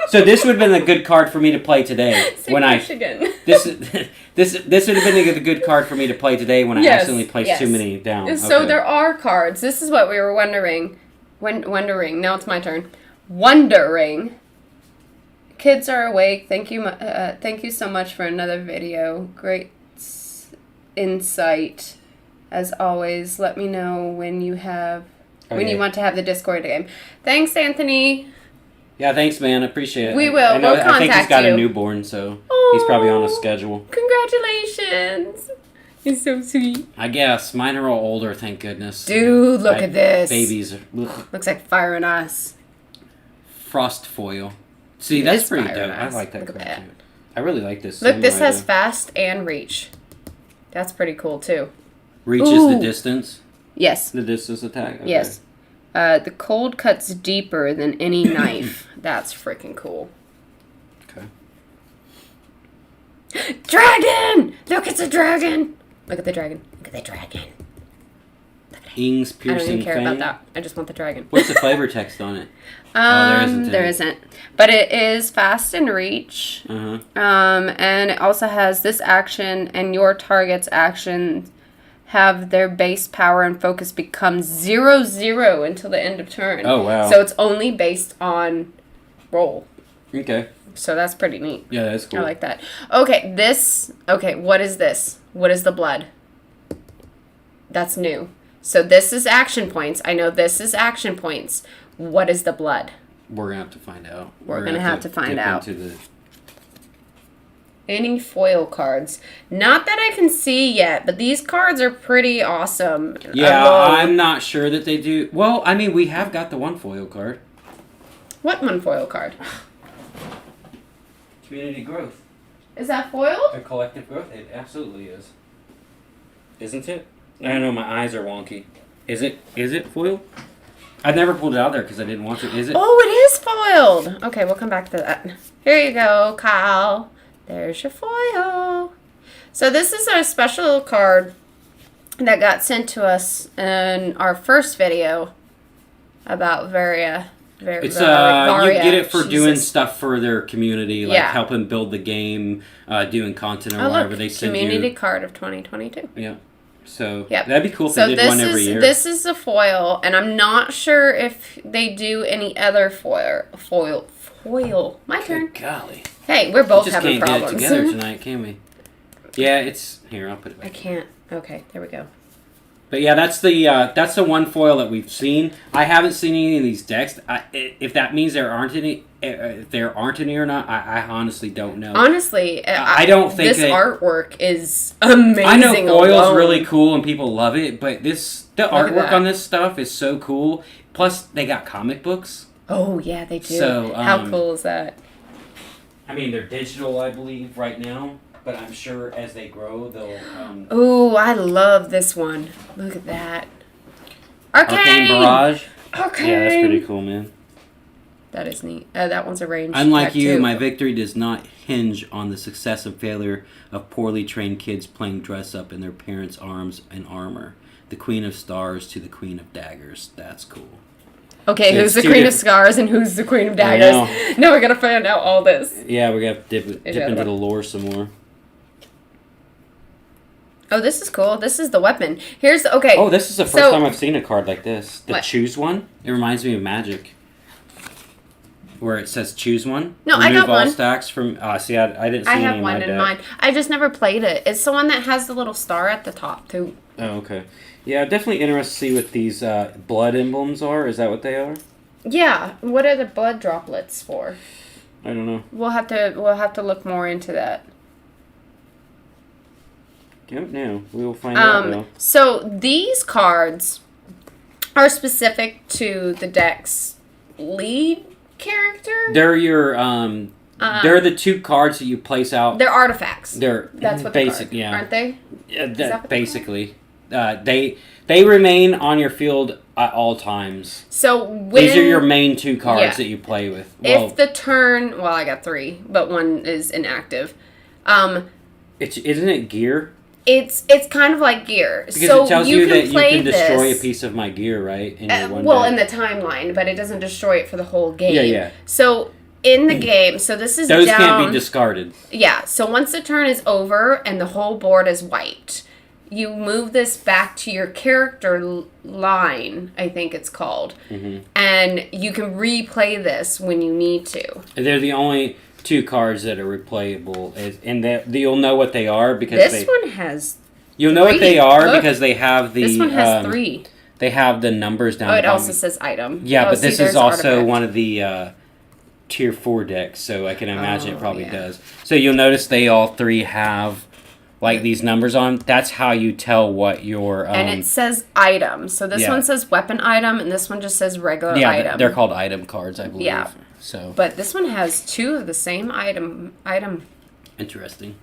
[SPEAKER 3] So this would have been a good card for me to play today.
[SPEAKER 2] Say
[SPEAKER 3] when
[SPEAKER 2] push again.
[SPEAKER 3] this would have been a good card for me to play today when I
[SPEAKER 2] Yes,
[SPEAKER 3] accidentally placed
[SPEAKER 2] yes.
[SPEAKER 3] too many down.
[SPEAKER 2] So
[SPEAKER 3] Okay.
[SPEAKER 2] there are cards. This is what we were wondering. Wondering. Now it's my turn. Wondering. Kids are awake. Thank you so much for another video. Great insight. As always, let me know when you want to have the Discord game. Thanks, Anthony.
[SPEAKER 3] Yeah, thanks, man. I appreciate it.
[SPEAKER 2] We will.
[SPEAKER 3] I know,
[SPEAKER 2] We'll
[SPEAKER 3] I think he's
[SPEAKER 2] contact
[SPEAKER 3] got
[SPEAKER 2] you.
[SPEAKER 3] a newborn, so he's probably on a schedule.
[SPEAKER 2] Congratulations. He's so sweet.
[SPEAKER 3] I guess. Mine are all older, thank goodness.
[SPEAKER 2] Dude, look at this.
[SPEAKER 3] Babies. Ugh.
[SPEAKER 2] Looks like fire and ice.
[SPEAKER 3] Frost foil. See,
[SPEAKER 2] It
[SPEAKER 3] that's
[SPEAKER 2] is
[SPEAKER 3] pretty
[SPEAKER 2] fire
[SPEAKER 3] dope.
[SPEAKER 2] and
[SPEAKER 3] I
[SPEAKER 2] ice.
[SPEAKER 3] like that
[SPEAKER 2] Look at
[SPEAKER 3] card,
[SPEAKER 2] that.
[SPEAKER 3] too. I really like this.
[SPEAKER 2] Look, this
[SPEAKER 3] samurai,
[SPEAKER 2] has
[SPEAKER 3] though.
[SPEAKER 2] fast and reach. That's pretty cool, too.
[SPEAKER 3] Reach is the
[SPEAKER 2] Ooh.
[SPEAKER 3] distance.
[SPEAKER 2] Yes.
[SPEAKER 3] The distance attack? Okay.
[SPEAKER 2] Yes. The cold cuts deeper than any knife. That's freaking cool.
[SPEAKER 3] Okay.
[SPEAKER 2] Dragon! Look, it's a dragon! Look at the dragon. Look at the dragon.
[SPEAKER 3] Ing's
[SPEAKER 2] I don't
[SPEAKER 3] piercing
[SPEAKER 2] even care
[SPEAKER 3] fang.
[SPEAKER 2] about that. I just want the dragon.
[SPEAKER 3] What's the flavor text on it? there isn't
[SPEAKER 2] There
[SPEAKER 3] any.
[SPEAKER 2] isn't. But it is fast and reach.
[SPEAKER 3] Uh-huh.
[SPEAKER 2] And it also has this action and your target's action have their base power and focus become 0/0 until the end of turn.
[SPEAKER 3] Oh, wow.
[SPEAKER 2] So it's only based on roll.
[SPEAKER 3] Okay.
[SPEAKER 2] So that's pretty neat.
[SPEAKER 3] Yeah, that's cool.
[SPEAKER 2] I like that. Okay, what is this? What is the blood? That's new. So this is action points. I know this is action points. What is the blood?
[SPEAKER 3] We're going to have to find out.
[SPEAKER 2] We're gonna have to find
[SPEAKER 3] dip
[SPEAKER 2] out.
[SPEAKER 3] into the-
[SPEAKER 2] Any foil cards? Not that I can see yet, but these cards are pretty awesome.
[SPEAKER 3] Yeah,
[SPEAKER 2] Alone.
[SPEAKER 3] I'm not sure that they do. Well, I mean, we have got the one foil card.
[SPEAKER 2] What one foil card?
[SPEAKER 3] Community growth.
[SPEAKER 2] Is that foiled?
[SPEAKER 3] A collective growth? It absolutely is. Isn't it? I don't know, my eyes are wonky. Is it foil? I've never pulled it out there because I didn't want to. Is it?
[SPEAKER 2] Oh, it is foiled. Okay, we'll come back to that. Here you go, Kyle. There's your foil. So this is a special card that got sent to us in our first video about Varia.
[SPEAKER 3] It's
[SPEAKER 2] Varia.
[SPEAKER 3] you get it for doing
[SPEAKER 2] Jesus.
[SPEAKER 3] stuff for their community, like
[SPEAKER 2] Yeah.
[SPEAKER 3] helping build the game, doing content or
[SPEAKER 2] Oh,
[SPEAKER 3] whatever
[SPEAKER 2] look,
[SPEAKER 3] they send
[SPEAKER 2] community
[SPEAKER 3] you.
[SPEAKER 2] card of 2022.
[SPEAKER 3] Yeah. So
[SPEAKER 2] Yep.
[SPEAKER 3] that'd be cool if
[SPEAKER 2] So
[SPEAKER 3] they did one every year.
[SPEAKER 2] this is a foil, and I'm not sure if they do any other foil. My turn.
[SPEAKER 3] Good golly.
[SPEAKER 2] Hey, we're both
[SPEAKER 3] We just
[SPEAKER 2] having
[SPEAKER 3] can't
[SPEAKER 2] problems.
[SPEAKER 3] get it together tonight, can we? Yeah, it's here. I'll put it
[SPEAKER 2] I
[SPEAKER 3] back.
[SPEAKER 2] can't. Okay, there we go.
[SPEAKER 3] But yeah, that's the one foil that we've seen. I haven't seen any of these decks. If that means there aren't any, if there aren't any or not, I honestly don't know.
[SPEAKER 2] Honestly,
[SPEAKER 3] I don't think
[SPEAKER 2] this
[SPEAKER 3] that-
[SPEAKER 2] artwork is amazing.
[SPEAKER 3] I know foil's
[SPEAKER 2] alone.
[SPEAKER 3] really cool and people love it, but the
[SPEAKER 2] at
[SPEAKER 3] artwork
[SPEAKER 2] that.
[SPEAKER 3] on this stuff is so cool. Plus, they got comic books.
[SPEAKER 2] Oh yeah, they do.
[SPEAKER 3] So,
[SPEAKER 2] how cool is that?
[SPEAKER 3] I mean, they're digital, I believe, right now. But I'm sure as they grow, they'll.
[SPEAKER 2] Ooh, I love this one. Look at that.
[SPEAKER 3] Arcane Barrage.
[SPEAKER 2] Arcane.
[SPEAKER 3] Yeah, that's pretty cool, man.
[SPEAKER 2] That is neat. That one's a range.
[SPEAKER 3] Unlike
[SPEAKER 2] deck,
[SPEAKER 3] you,
[SPEAKER 2] too.
[SPEAKER 3] my victory does not hinge on the success and failure of poorly trained kids playing dress up in their parents' arms and armor. The Queen of Stars to the Queen of Daggers. That's cool.
[SPEAKER 2] Okay,
[SPEAKER 3] So
[SPEAKER 2] who's the
[SPEAKER 3] it's two
[SPEAKER 2] Queen of
[SPEAKER 3] different-
[SPEAKER 2] Scars and who's the Queen of
[SPEAKER 3] I
[SPEAKER 2] Daggers? Now we're gonna find out all this.
[SPEAKER 3] Yeah, we're going to dip
[SPEAKER 2] Yeah,
[SPEAKER 3] into
[SPEAKER 2] but-
[SPEAKER 3] the lore some more.
[SPEAKER 2] Oh, this is cool. This is the weapon. Here's okay.
[SPEAKER 3] Oh, this is the first
[SPEAKER 2] So-
[SPEAKER 3] time I've seen a card like this. The
[SPEAKER 2] What?
[SPEAKER 3] choose one. It reminds me of Magic. Where it says choose one.
[SPEAKER 2] No, I
[SPEAKER 3] Remove
[SPEAKER 2] got
[SPEAKER 3] all
[SPEAKER 2] one.
[SPEAKER 3] stacks from. See, I didn't see
[SPEAKER 2] I
[SPEAKER 3] any
[SPEAKER 2] have
[SPEAKER 3] in
[SPEAKER 2] one
[SPEAKER 3] my
[SPEAKER 2] in
[SPEAKER 3] deck.
[SPEAKER 2] mind. I just never played it. It's the one that has the little star at the top too.
[SPEAKER 3] Oh, okay. Yeah, I'm definitely interested to see what these blood emblems are. Is that what they are?
[SPEAKER 2] Yeah. What are the blood droplets for?
[SPEAKER 3] I don't know.
[SPEAKER 2] We'll have to look more into that.
[SPEAKER 3] Don't know. We will find out though.
[SPEAKER 2] So these cards are specific to the deck's lead character.
[SPEAKER 3] They're your they're the two cards that you place out.
[SPEAKER 2] They're artifacts.
[SPEAKER 3] They're
[SPEAKER 2] That's what
[SPEAKER 3] basic,
[SPEAKER 2] they are,
[SPEAKER 3] yeah.
[SPEAKER 2] aren't they?
[SPEAKER 3] Yeah,
[SPEAKER 2] that what they
[SPEAKER 3] basically. They remain on your field at all times.
[SPEAKER 2] So when
[SPEAKER 3] These are your main two cards
[SPEAKER 2] Yeah.
[SPEAKER 3] that you play with. Well,
[SPEAKER 2] if the turn, well, I got 3, but 1 is inactive.
[SPEAKER 3] isn't it gear?
[SPEAKER 2] It's kind of like gear.
[SPEAKER 3] Because
[SPEAKER 2] so
[SPEAKER 3] it tells
[SPEAKER 2] you
[SPEAKER 3] you
[SPEAKER 2] can
[SPEAKER 3] that you
[SPEAKER 2] play
[SPEAKER 3] can destroy
[SPEAKER 2] this,
[SPEAKER 3] a piece of my gear, right? In your one
[SPEAKER 2] well,
[SPEAKER 3] deck.
[SPEAKER 2] in the timeline, but it doesn't destroy it for the whole game.
[SPEAKER 3] Yeah, yeah.
[SPEAKER 2] So in the game, so this is
[SPEAKER 3] Those
[SPEAKER 2] down.
[SPEAKER 3] can't be discarded.
[SPEAKER 2] Yeah, so once the turn is over and the whole board is wiped, you move this back to your character line, I think it's called.
[SPEAKER 3] Mm-hmm.
[SPEAKER 2] And you can replay this when you need to.
[SPEAKER 3] They're the only two cards that are replayable, and that you'll know what they are because
[SPEAKER 2] This one has
[SPEAKER 3] you'll know what
[SPEAKER 2] 3.
[SPEAKER 3] they are
[SPEAKER 2] Look.
[SPEAKER 3] because they have the
[SPEAKER 2] This one has 3.
[SPEAKER 3] They have the numbers down.
[SPEAKER 2] Oh,
[SPEAKER 3] the
[SPEAKER 2] it
[SPEAKER 3] bottom.
[SPEAKER 2] also says item.
[SPEAKER 3] Yeah,
[SPEAKER 2] Oh,
[SPEAKER 3] but
[SPEAKER 2] see,
[SPEAKER 3] this
[SPEAKER 2] there's
[SPEAKER 3] is also
[SPEAKER 2] artifact.
[SPEAKER 3] one of the tier 4 decks, so I can imagine it probably
[SPEAKER 2] yeah.
[SPEAKER 3] does. So you'll notice they all 3 have like these numbers on. That's how you tell what your
[SPEAKER 2] And it says item. So this
[SPEAKER 3] yeah.
[SPEAKER 2] one says weapon item, and this one just says regular
[SPEAKER 3] yeah,
[SPEAKER 2] item.
[SPEAKER 3] they're called item cards, I believe.
[SPEAKER 2] Yeah.
[SPEAKER 3] So
[SPEAKER 2] But this one has 2 of the same item.
[SPEAKER 3] interesting.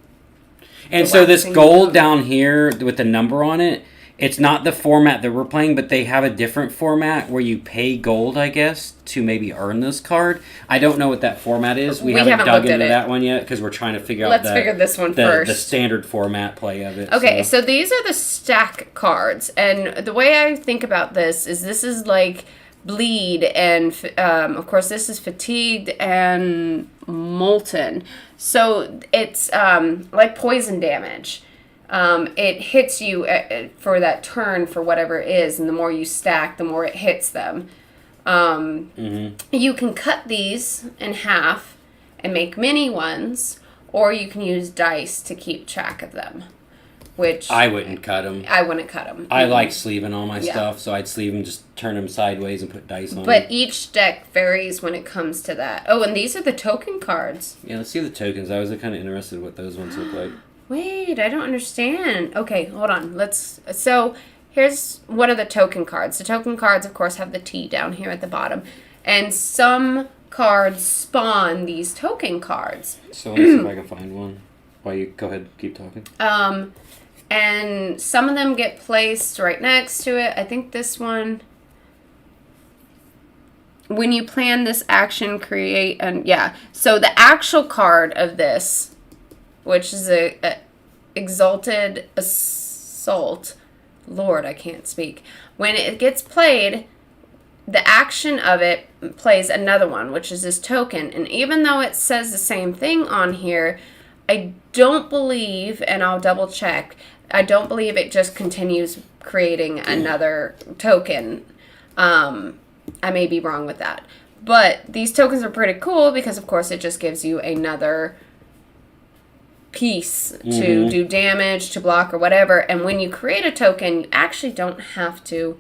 [SPEAKER 3] And
[SPEAKER 2] The
[SPEAKER 3] so this
[SPEAKER 2] waxing
[SPEAKER 3] gold
[SPEAKER 2] gold.
[SPEAKER 3] down here with the number on it, it's not the format that we're playing, but they have a different format where you pay gold, I guess, to maybe earn this card. I don't know what that format is. We haven't dug
[SPEAKER 2] looked at
[SPEAKER 3] into
[SPEAKER 2] it.
[SPEAKER 3] that one yet because we're trying to figure out
[SPEAKER 2] Let's figure this one
[SPEAKER 3] the
[SPEAKER 2] first.
[SPEAKER 3] standard format play of it.
[SPEAKER 2] Okay, so these are the stack cards, and the way I think about this is like bleed, and of course this is fatigued and molten. So it's like poison damage. It hits you for that turn for whatever it is, and the more you stack, the more it hits them. You can cut these in half and make mini ones, or you can use dice to keep track of them. Which
[SPEAKER 3] I wouldn't cut them.
[SPEAKER 2] I wouldn't cut them.
[SPEAKER 3] I like sleeving all my
[SPEAKER 2] Yeah.
[SPEAKER 3] stuff, so I'd sleeve them, just turn them sideways and put dice on
[SPEAKER 2] But
[SPEAKER 3] them.
[SPEAKER 2] each deck varies when it comes to that. Oh, and these are the token cards.
[SPEAKER 3] Yeah, let's see the tokens. I was kind of interested what those ones look like.
[SPEAKER 2] Wait, I don't understand. Okay, hold on. So here's one of the token cards. The token cards, of course, have the T down here at the bottom. And some cards spawn these token cards.
[SPEAKER 3] So let me see if I can find one. While you go ahead, keep talking.
[SPEAKER 2] And some of them get placed right next to it. I think this one... When you plan this action, create... and yeah. So the actual card of this, which is a Exalted Assault. Lord, I can't speak. When it gets played, the action of it plays another one, which is this token. And even though it says the same thing on here, I don't believe, and I'll double check, I don't believe it just continues creating another token. I may be wrong with that. But these tokens are pretty cool because, of course, it just gives you another piece to do damage, to block, or whatever. And when you create a token, you actually don't have to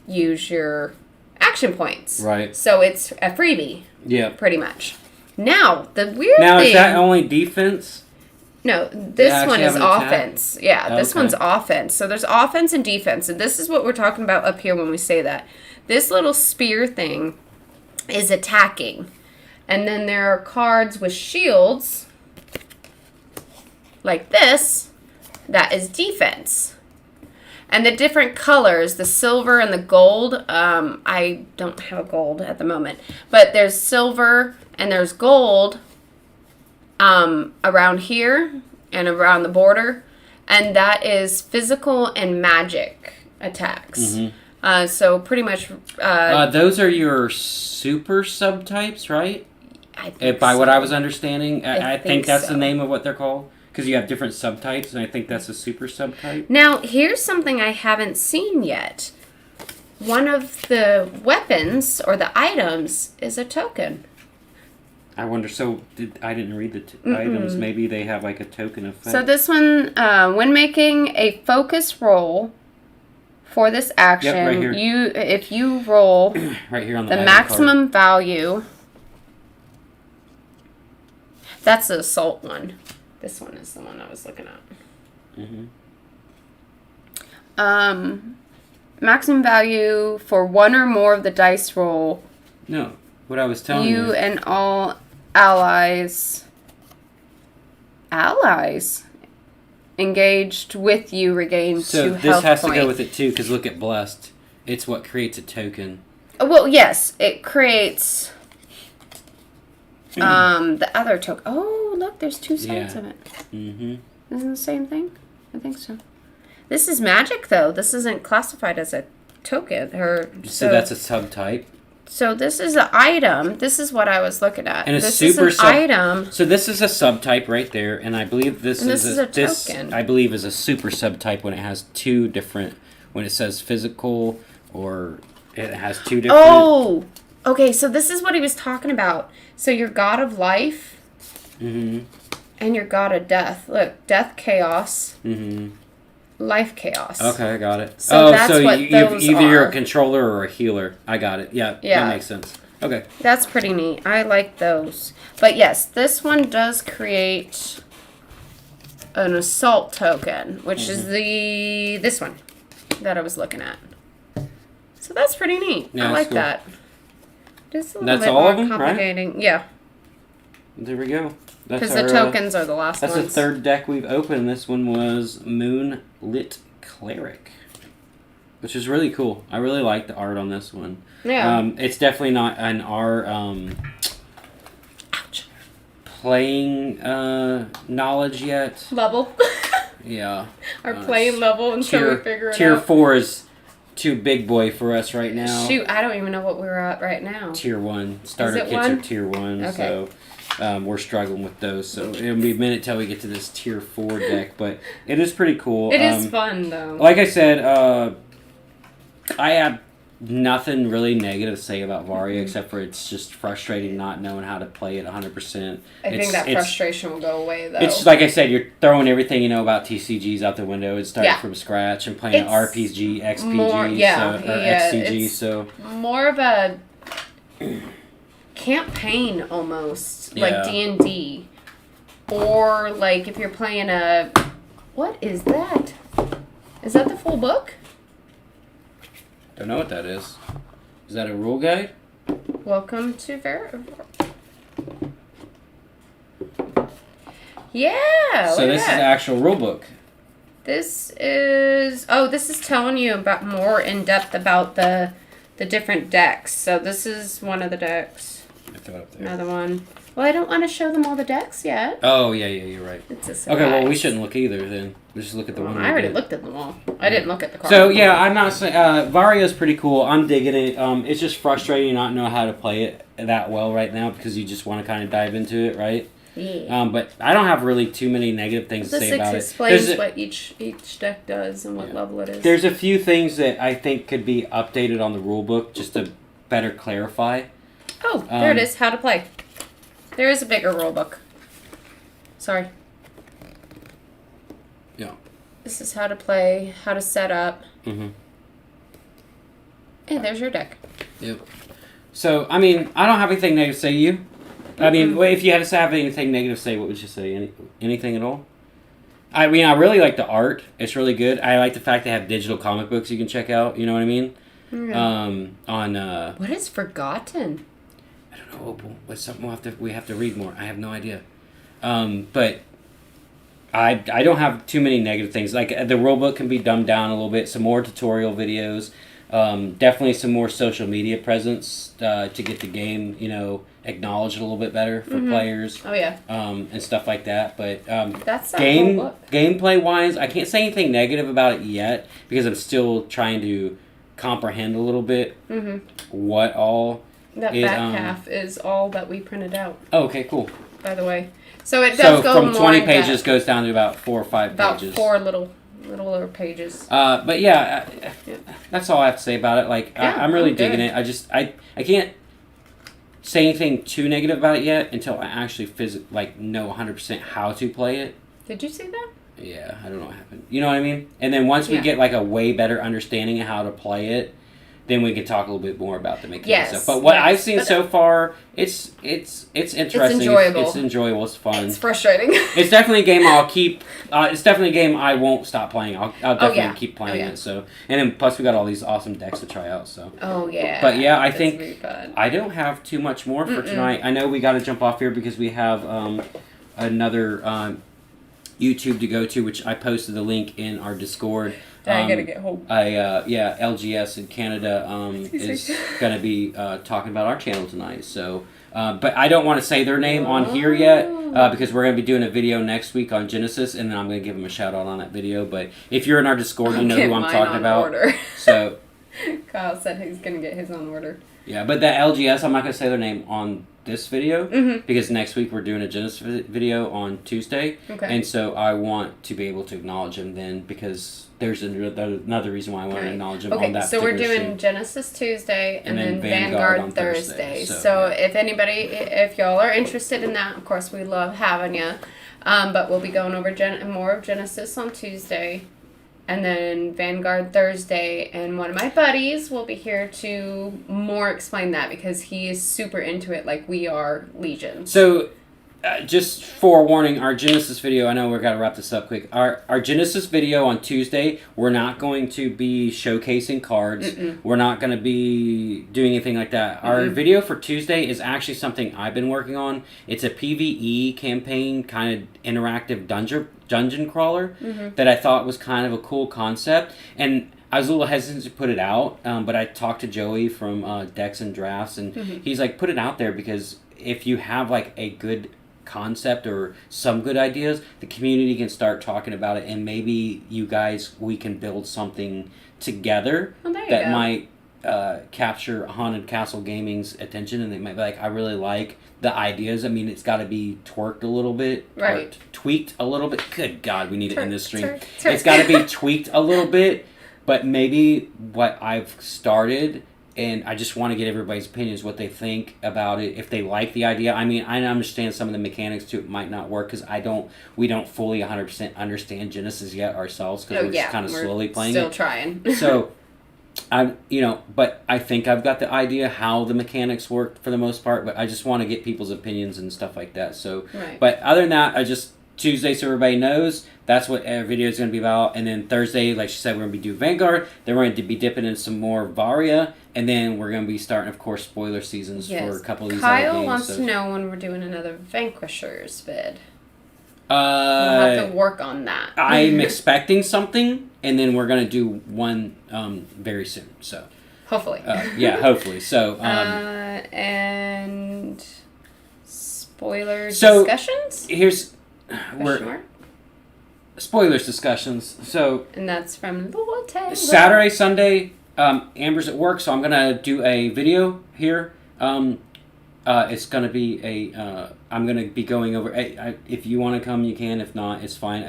[SPEAKER 2] use your action points.
[SPEAKER 3] Right.
[SPEAKER 2] So it's a freebie.
[SPEAKER 3] Yeah.
[SPEAKER 2] Pretty much. Now, the weird
[SPEAKER 3] Now,
[SPEAKER 2] thing...
[SPEAKER 3] is that only defense?
[SPEAKER 2] No, this one
[SPEAKER 3] actually
[SPEAKER 2] is
[SPEAKER 3] have an attack?
[SPEAKER 2] offense. Yeah, this
[SPEAKER 3] Okay.
[SPEAKER 2] one's offense. So there's offense and defense. And this is what we're talking about up here when we say that. This little spear thing is attacking. And then there are cards with shields, like this, that is defense. And the different colors, the silver and the gold, I don't have a gold at the moment, but there's silver and there's gold around here and around the border, and that is physical and magic attacks. So pretty much...
[SPEAKER 3] those are your super subtypes, right?
[SPEAKER 2] I think
[SPEAKER 3] By what
[SPEAKER 2] so.
[SPEAKER 3] I was understanding. I think that's
[SPEAKER 2] so.
[SPEAKER 3] the name of what they're called. Because you have different subtypes, and I think that's a super subtype.
[SPEAKER 2] Now, here's something I haven't seen yet. One of the weapons or the items is a token.
[SPEAKER 3] I wonder, I didn't read the items. Maybe they have like a token effect.
[SPEAKER 2] So this one, when making a focus roll for this action,
[SPEAKER 3] Yep, right here.
[SPEAKER 2] if you roll
[SPEAKER 3] right here on the
[SPEAKER 2] the
[SPEAKER 3] item
[SPEAKER 2] maximum value, that's the assault one. This one is the one I was looking at. Maximum value for one or more of the dice roll.
[SPEAKER 3] card. No, what I was telling
[SPEAKER 2] You
[SPEAKER 3] you.
[SPEAKER 2] and all allies engaged with you regain
[SPEAKER 3] So
[SPEAKER 2] 2
[SPEAKER 3] this
[SPEAKER 2] health
[SPEAKER 3] has
[SPEAKER 2] point.
[SPEAKER 3] to go with it too, because look at blessed. It's what creates a token.
[SPEAKER 2] Well, yes, it creates the other token. Oh, look, there's 2 sides
[SPEAKER 3] Yeah.
[SPEAKER 2] of it.
[SPEAKER 3] Mm-hmm.
[SPEAKER 2] Isn't it the same thing? I think so. This is magic, though. This isn't classified as a token.
[SPEAKER 3] So that's a subtype.
[SPEAKER 2] So this is an item. This is what I was looking at.
[SPEAKER 3] And a
[SPEAKER 2] this
[SPEAKER 3] super
[SPEAKER 2] is an item.
[SPEAKER 3] So this is a subtype right there, and I believe this
[SPEAKER 2] And
[SPEAKER 3] is
[SPEAKER 2] this is a token.
[SPEAKER 3] I believe is a super subtype when it has 2 different. When it says physical, or it has 2 different.
[SPEAKER 2] Oh, okay. So this is what he was talking about. So your god of life and your god of death. Look, death chaos, life chaos.
[SPEAKER 3] Okay, I got it.
[SPEAKER 2] So that's what those
[SPEAKER 3] either you're
[SPEAKER 2] are.
[SPEAKER 3] a controller or a healer. I got it. Yeah,
[SPEAKER 2] Yeah.
[SPEAKER 3] that makes sense. Okay.
[SPEAKER 2] That's pretty neat. I like those. But yes, this one does create an assault token, which is this one that I was looking at. So that's pretty neat.
[SPEAKER 3] Yeah,
[SPEAKER 2] I
[SPEAKER 3] that's
[SPEAKER 2] like
[SPEAKER 3] cool.
[SPEAKER 2] that. Just a little
[SPEAKER 3] That's
[SPEAKER 2] bit
[SPEAKER 3] all
[SPEAKER 2] more
[SPEAKER 3] of them, right?
[SPEAKER 2] complicating. Yeah,
[SPEAKER 3] There we go. That's
[SPEAKER 2] because the
[SPEAKER 3] our,
[SPEAKER 2] tokens are the last
[SPEAKER 3] That's
[SPEAKER 2] ones.
[SPEAKER 3] the third deck we've opened. This one was Moonlit Cleric, which is really cool. I really like the art on this one.
[SPEAKER 2] Yeah.
[SPEAKER 3] It's definitely not an our
[SPEAKER 2] Ouch.
[SPEAKER 3] playing knowledge yet.
[SPEAKER 2] Level.
[SPEAKER 3] Yeah.
[SPEAKER 2] Our playing level until we figure it
[SPEAKER 3] Tier
[SPEAKER 2] out.
[SPEAKER 3] 4 is too big boy for us right now.
[SPEAKER 2] Shoot, I don't even know what we're at right now.
[SPEAKER 3] Tier 1. Starter
[SPEAKER 2] it
[SPEAKER 3] kits
[SPEAKER 2] one?
[SPEAKER 3] are Tier 1,
[SPEAKER 2] Okay.
[SPEAKER 3] so we're struggling with those. So it'll be a minute till we get to this Tier 4 deck, but it is pretty cool.
[SPEAKER 2] It is fun, though.
[SPEAKER 3] Like I said, I have nothing really negative to say about Varia, except for it's just frustrating not knowing how to play it 100%.
[SPEAKER 2] I think that frustration will go away, though.
[SPEAKER 3] It's like I said, you're throwing everything you know about TCGs out the window and starting
[SPEAKER 2] Yeah.
[SPEAKER 3] from scratch and playing
[SPEAKER 2] It's
[SPEAKER 3] RPG, XPG,
[SPEAKER 2] more- yeah,
[SPEAKER 3] or
[SPEAKER 2] yeah,
[SPEAKER 3] XCG.
[SPEAKER 2] it's-
[SPEAKER 3] So
[SPEAKER 2] more of a campaign almost, like
[SPEAKER 3] Yeah.
[SPEAKER 2] D&D, or like if you're playing a what is that? Is that the full book?
[SPEAKER 3] don't know what that is. Is that a rule guide?
[SPEAKER 2] Welcome to Varia. Yeah.
[SPEAKER 3] So
[SPEAKER 2] look
[SPEAKER 3] this is
[SPEAKER 2] at
[SPEAKER 3] the
[SPEAKER 2] that.
[SPEAKER 3] actual rule book.
[SPEAKER 2] This is telling you about more in depth about the different decks. So this is one of the decks.
[SPEAKER 3] I throw it up there.
[SPEAKER 2] Another one. Well, I don't want to show them all the decks yet.
[SPEAKER 3] Oh yeah, you're right.
[SPEAKER 2] It's a surprise.
[SPEAKER 3] Okay, well we shouldn't look either then. Let's just look at the one.
[SPEAKER 2] I
[SPEAKER 3] we
[SPEAKER 2] already
[SPEAKER 3] did.
[SPEAKER 2] looked at them all. I didn't look at the cards.
[SPEAKER 3] So yeah, I'm not saying Varia's pretty cool. I'm digging it. It's just frustrating not know how to play it that well right now because you just want to kind of dive into it, right?
[SPEAKER 2] Yeah.
[SPEAKER 3] But I don't have really too many negative things to
[SPEAKER 2] This
[SPEAKER 3] say about it.
[SPEAKER 2] explains what each deck does and what level it is.
[SPEAKER 3] There's a few things that I think could be updated on the rule book just to better clarify.
[SPEAKER 2] Oh, there it is. How to play. There is a bigger rule book. Sorry.
[SPEAKER 3] Yeah.
[SPEAKER 2] This is how to play, how to set up.
[SPEAKER 3] Mm-hmm.
[SPEAKER 2] Hey, there's your deck.
[SPEAKER 3] Yep. So, I mean, I don't have anything negative to say to you. I mean, if you had to have anything negative to say, what would you say? Anything at all? I mean, I really like the art. It's really good. I like the fact they have digital comic books you can check out. You know what I mean?
[SPEAKER 2] Yeah. What is Forgotten?
[SPEAKER 3] I don't know, Opal. What's something we have to read more. I have no idea. But I don't have too many negative things. Like, the rulebook can be dumbed down a little bit. Some more tutorial videos. Definitely some more social media presence to get the game, acknowledged a little bit better for players.
[SPEAKER 2] Oh, yeah.
[SPEAKER 3] And stuff like that. But
[SPEAKER 2] That's that whole book.
[SPEAKER 3] Gameplay-wise, I can't say anything negative about it yet because I'm still trying to comprehend a little bit what all
[SPEAKER 2] that
[SPEAKER 3] is,
[SPEAKER 2] back half is all that we printed out.
[SPEAKER 3] Oh, okay, cool.
[SPEAKER 2] By the way, so it does go
[SPEAKER 3] from
[SPEAKER 2] more
[SPEAKER 3] 20
[SPEAKER 2] in
[SPEAKER 3] pages
[SPEAKER 2] depth.
[SPEAKER 3] goes down to about 4 or 5
[SPEAKER 2] About
[SPEAKER 3] pages.
[SPEAKER 2] 4 littler pages.
[SPEAKER 3] But yeah, that's all I have to say about it. Like, I'm really
[SPEAKER 2] I'm
[SPEAKER 3] digging
[SPEAKER 2] good.
[SPEAKER 3] it. I can't say anything too negative about it yet until I actually know 100% how to play it.
[SPEAKER 2] Did you see that?
[SPEAKER 3] Yeah, I don't know what happened. You know what I mean? And then once we get a way better understanding of how to play it, then we can talk a little bit more about the mechanics stuff. But what I've seen so far, it's interesting. It's
[SPEAKER 2] enjoyable.
[SPEAKER 3] It's enjoyable. It's fun.
[SPEAKER 2] It's frustrating.
[SPEAKER 3] It's definitely a game I'll keep. It's definitely a game I won't stop playing. I'll definitely keep playing it. So, and then plus we got all these awesome decks to try out. So.
[SPEAKER 2] Oh yeah.
[SPEAKER 3] But yeah, I
[SPEAKER 2] That's
[SPEAKER 3] think
[SPEAKER 2] really fun.
[SPEAKER 3] I don't have too much more for tonight. I know we got to jump off here because we have another YouTube to go to, which I posted the link in our Discord.
[SPEAKER 2] I gotta get home.
[SPEAKER 3] LGS in Canada is going to be talking about our channel tonight. So, but I don't want to say their name on here yet because we're going to be doing a video next week on Genesis, and then I'm going to give them a shout out on that video. But if you're in our Discord, you know who I'm talking about.
[SPEAKER 2] Order.
[SPEAKER 3] So,
[SPEAKER 2] Kyle said he's going to get his on order.
[SPEAKER 3] yeah, but that LGS, I'm not going to say their name on this video because next week we're doing a Genesis video on Tuesday.
[SPEAKER 2] Okay.
[SPEAKER 3] And so I want to be able to acknowledge him then because there's another reason why I want to acknowledge him on that
[SPEAKER 2] so we're
[SPEAKER 3] particular
[SPEAKER 2] doing
[SPEAKER 3] stream.
[SPEAKER 2] Genesis Tuesday and then
[SPEAKER 3] Vanguard on
[SPEAKER 2] Thursday.
[SPEAKER 3] Thursday.
[SPEAKER 2] So if y'all are interested in that, of course we love having you. But we'll be going over more of Genesis on Tuesday. And then Vanguard Thursday, and one of my buddies will be here to more explain that because he is super into it like we are Legion.
[SPEAKER 3] So, just forewarning, our Genesis video, I know we're going to wrap this up quick. Our Genesis video on Tuesday, we're not going to be showcasing cards. We're not going to be doing anything like that. Our video for Tuesday is actually something I've been working on. It's a PvE campaign, kind of interactive dungeon crawler that I thought was kind of a cool concept. And I was a little hesitant to put it out, but I talked to Joey from Decks and Drafts, and he's like, put it out there because if you have like a good concept or some good ideas, the community can start talking about it, and maybe we can build something together that might capture Haunted Castle Gaming's attention, and they might be like, I really like the ideas. I mean, it's got to be twerked a little bit,
[SPEAKER 2] right?
[SPEAKER 3] Tweaked a little bit. Good God, we need it in this stream. It's got to be tweaked a little bit, but maybe what I've started, and I just want to get everybody's opinions, what they think about it, if they like the idea. I mean, I understand some of the mechanics to it might not work because we don't fully 100% understand Genesis yet ourselves because we're just kind of slowly playing
[SPEAKER 2] still trying.
[SPEAKER 3] So, but I think I've got the idea how the mechanics work for the most part, but I just want to get people's opinions and stuff like that. So, but other than that, Tuesday, so everybody knows, that's what our video is going to be about. And then Thursday, like she said, we're going to be doing Vanguard. Then we're going to be dipping in some more Varia. And then we're going to be starting, of course, spoiler seasons for a couple of these other games.
[SPEAKER 2] Kyle wants to know when we're doing another Vanquishers vid.
[SPEAKER 3] We'll
[SPEAKER 2] have to work on that.
[SPEAKER 3] I'm expecting something, and then we're going to do one very soon. So
[SPEAKER 2] hopefully.
[SPEAKER 3] Hopefully. So
[SPEAKER 2] and spoiler discussions?
[SPEAKER 3] Here's
[SPEAKER 2] Mark?
[SPEAKER 3] Spoilers discussions. So
[SPEAKER 2] and that's from Lord Taylor.
[SPEAKER 3] Saturday, Sunday, Amber's at work, so I'm gonna do a video here. It's gonna be a I'm gonna be going over. If you want to come, you can. If not, it's fine.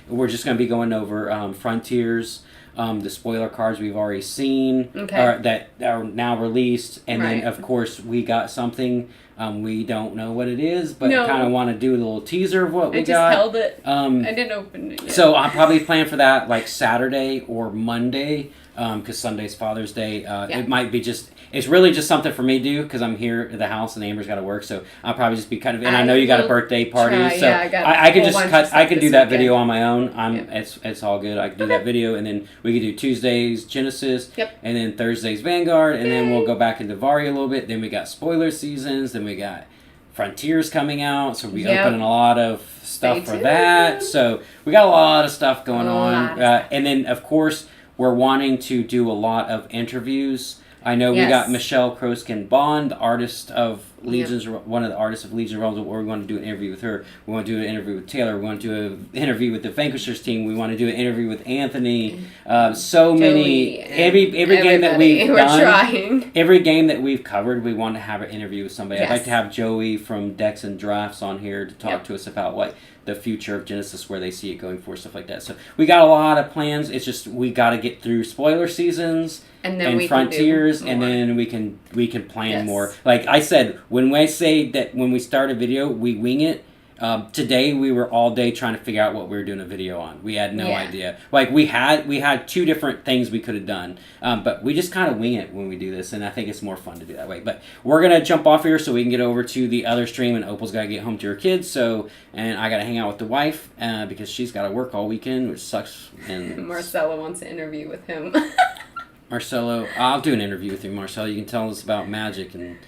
[SPEAKER 3] We're just gonna be going over Frontiers, the spoiler cards we've already seen, that are now released, and then of course we got something. We don't know what it is, but kind of want to do a little teaser of what we got.
[SPEAKER 4] I just held it. I didn't open it yet.
[SPEAKER 3] So I'll probably plan for that like Saturday or Monday, because Sunday's Father's Day. It might be it's really just something for me to do because I'm here at the house and Amber's got to work. So I'll probably just be kind of, and I know you got a birthday party, so I can just cut. I can do that video on my own. It's all good. I can do that video, and then we can do Tuesdays Genesis, and then Thursdays Vanguard, and then we'll go back into Varia a little bit. Then we got spoiler seasons. Then we got Frontiers coming out, so we opening a lot of stuff for that. So we got a lot of stuff going on, and then of course we're wanting to do a lot of interviews. I know we got Michelle Croskin-Bond, the artist of Legions, one of the artists of Legion of Realms. We want to do an interview with her. We want to do an interview with Taylor. We want to do an interview with the Vanquishers team. We want to do an interview with Anthony. So many. Every game that we've done, every game that we've covered, we want to have an interview with somebody. I'd like to have Joey from Decks and Drafts on here to talk to us about what the future of Genesis, where they see it going for, stuff like that. So we got a lot of plans. It's just we got to get through spoiler seasons and Frontiers, and then we can plan more. Like I said, when I say that when we start a video, we wing it. Today we were all day trying to figure out what we were doing a video on. We had no idea. Like we had two different things we could have done, but we just kind of wing it when we do this, and I think it's more fun to do that way. But we're gonna jump off here so we can get over to the other stream, and Opal's gotta get home to her kids. And I gotta hang out with the wife because she's gotta work all weekend, which sucks. And
[SPEAKER 4] Marcelo wants an interview with him.
[SPEAKER 3] Marcelo, I'll do an interview with you, Marcelo. You can tell us about Magic and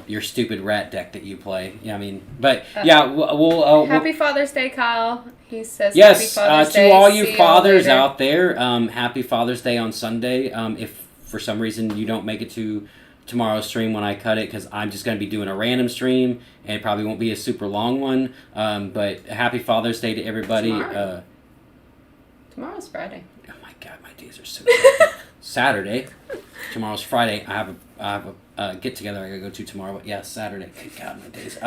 [SPEAKER 3] your stupid rat deck that you play. Yeah, I mean, but we'll
[SPEAKER 4] Happy Father's Day, Kyle. He says
[SPEAKER 3] yes,
[SPEAKER 4] Happy Father's Day.
[SPEAKER 3] To all you fathers out there, Happy Father's Day on Sunday. If for some reason you don't make it to tomorrow's stream when I cut it, because I'm just going to be doing a random stream, and it probably won't be a super long one. But Happy Father's Day to everybody.
[SPEAKER 4] Tomorrow's Friday.
[SPEAKER 3] Oh my God, my days are so Saturday. Tomorrow's Friday. I have a get together I gotta go to tomorrow. But yeah, Saturday. Good God, my days.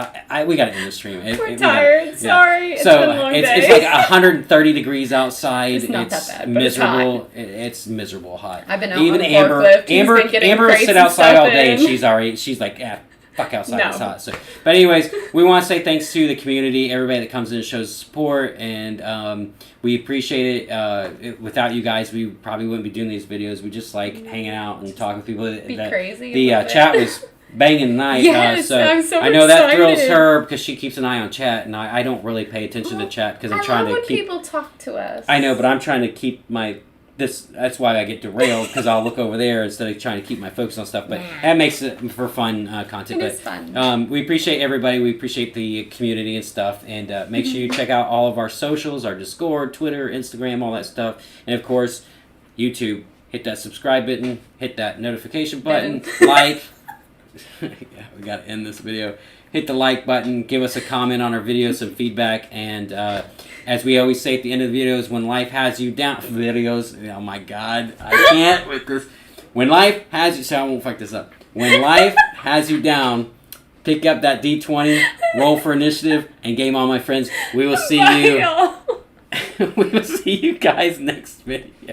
[SPEAKER 3] We gotta end the stream.
[SPEAKER 4] We're tired. Sorry. It's been a long day.
[SPEAKER 3] It's like 130 degrees outside.
[SPEAKER 4] It's not that bad, but
[SPEAKER 3] miserable. It's miserable hot.
[SPEAKER 4] I've been out on the forklift.
[SPEAKER 3] Amber will sit outside all day, and she's like, fuck outside, it's hot. So, but anyways, we want to say thanks to the community, everybody that comes in and shows support, and we appreciate it. Without you guys, we probably wouldn't be doing these videos. We just like hanging out and talking to people.
[SPEAKER 4] Crazy.
[SPEAKER 3] The chat was banging tonight.
[SPEAKER 4] Yes, I'm so
[SPEAKER 3] I know
[SPEAKER 4] excited.
[SPEAKER 3] that thrills her because she keeps an eye on chat, and I don't really pay attention to chat because I'm trying to keep.
[SPEAKER 4] People talk to us.
[SPEAKER 3] I know, but I'm trying to keep my. That's why I get derailed, because I'll look over there instead of trying to keep my focus on stuff. But that makes it for fun content.
[SPEAKER 4] It is fun.
[SPEAKER 3] We appreciate everybody. We appreciate the community and stuff. And make sure you check out all of our socials, our Discord, Twitter, Instagram, all that stuff. And of course, YouTube. Hit that subscribe button. Hit that notification button. Like. Yeah, we got to end this video. Hit the like button. Give us a comment on our videos, some feedback, and as we always say at the end of the videos, when life has you down, oh my God, I can't with this. When life has you, so I won't fuck this up. When life has you down, pick up that D20, roll for initiative, and game on, my friends. We will see you. We will see you guys next video.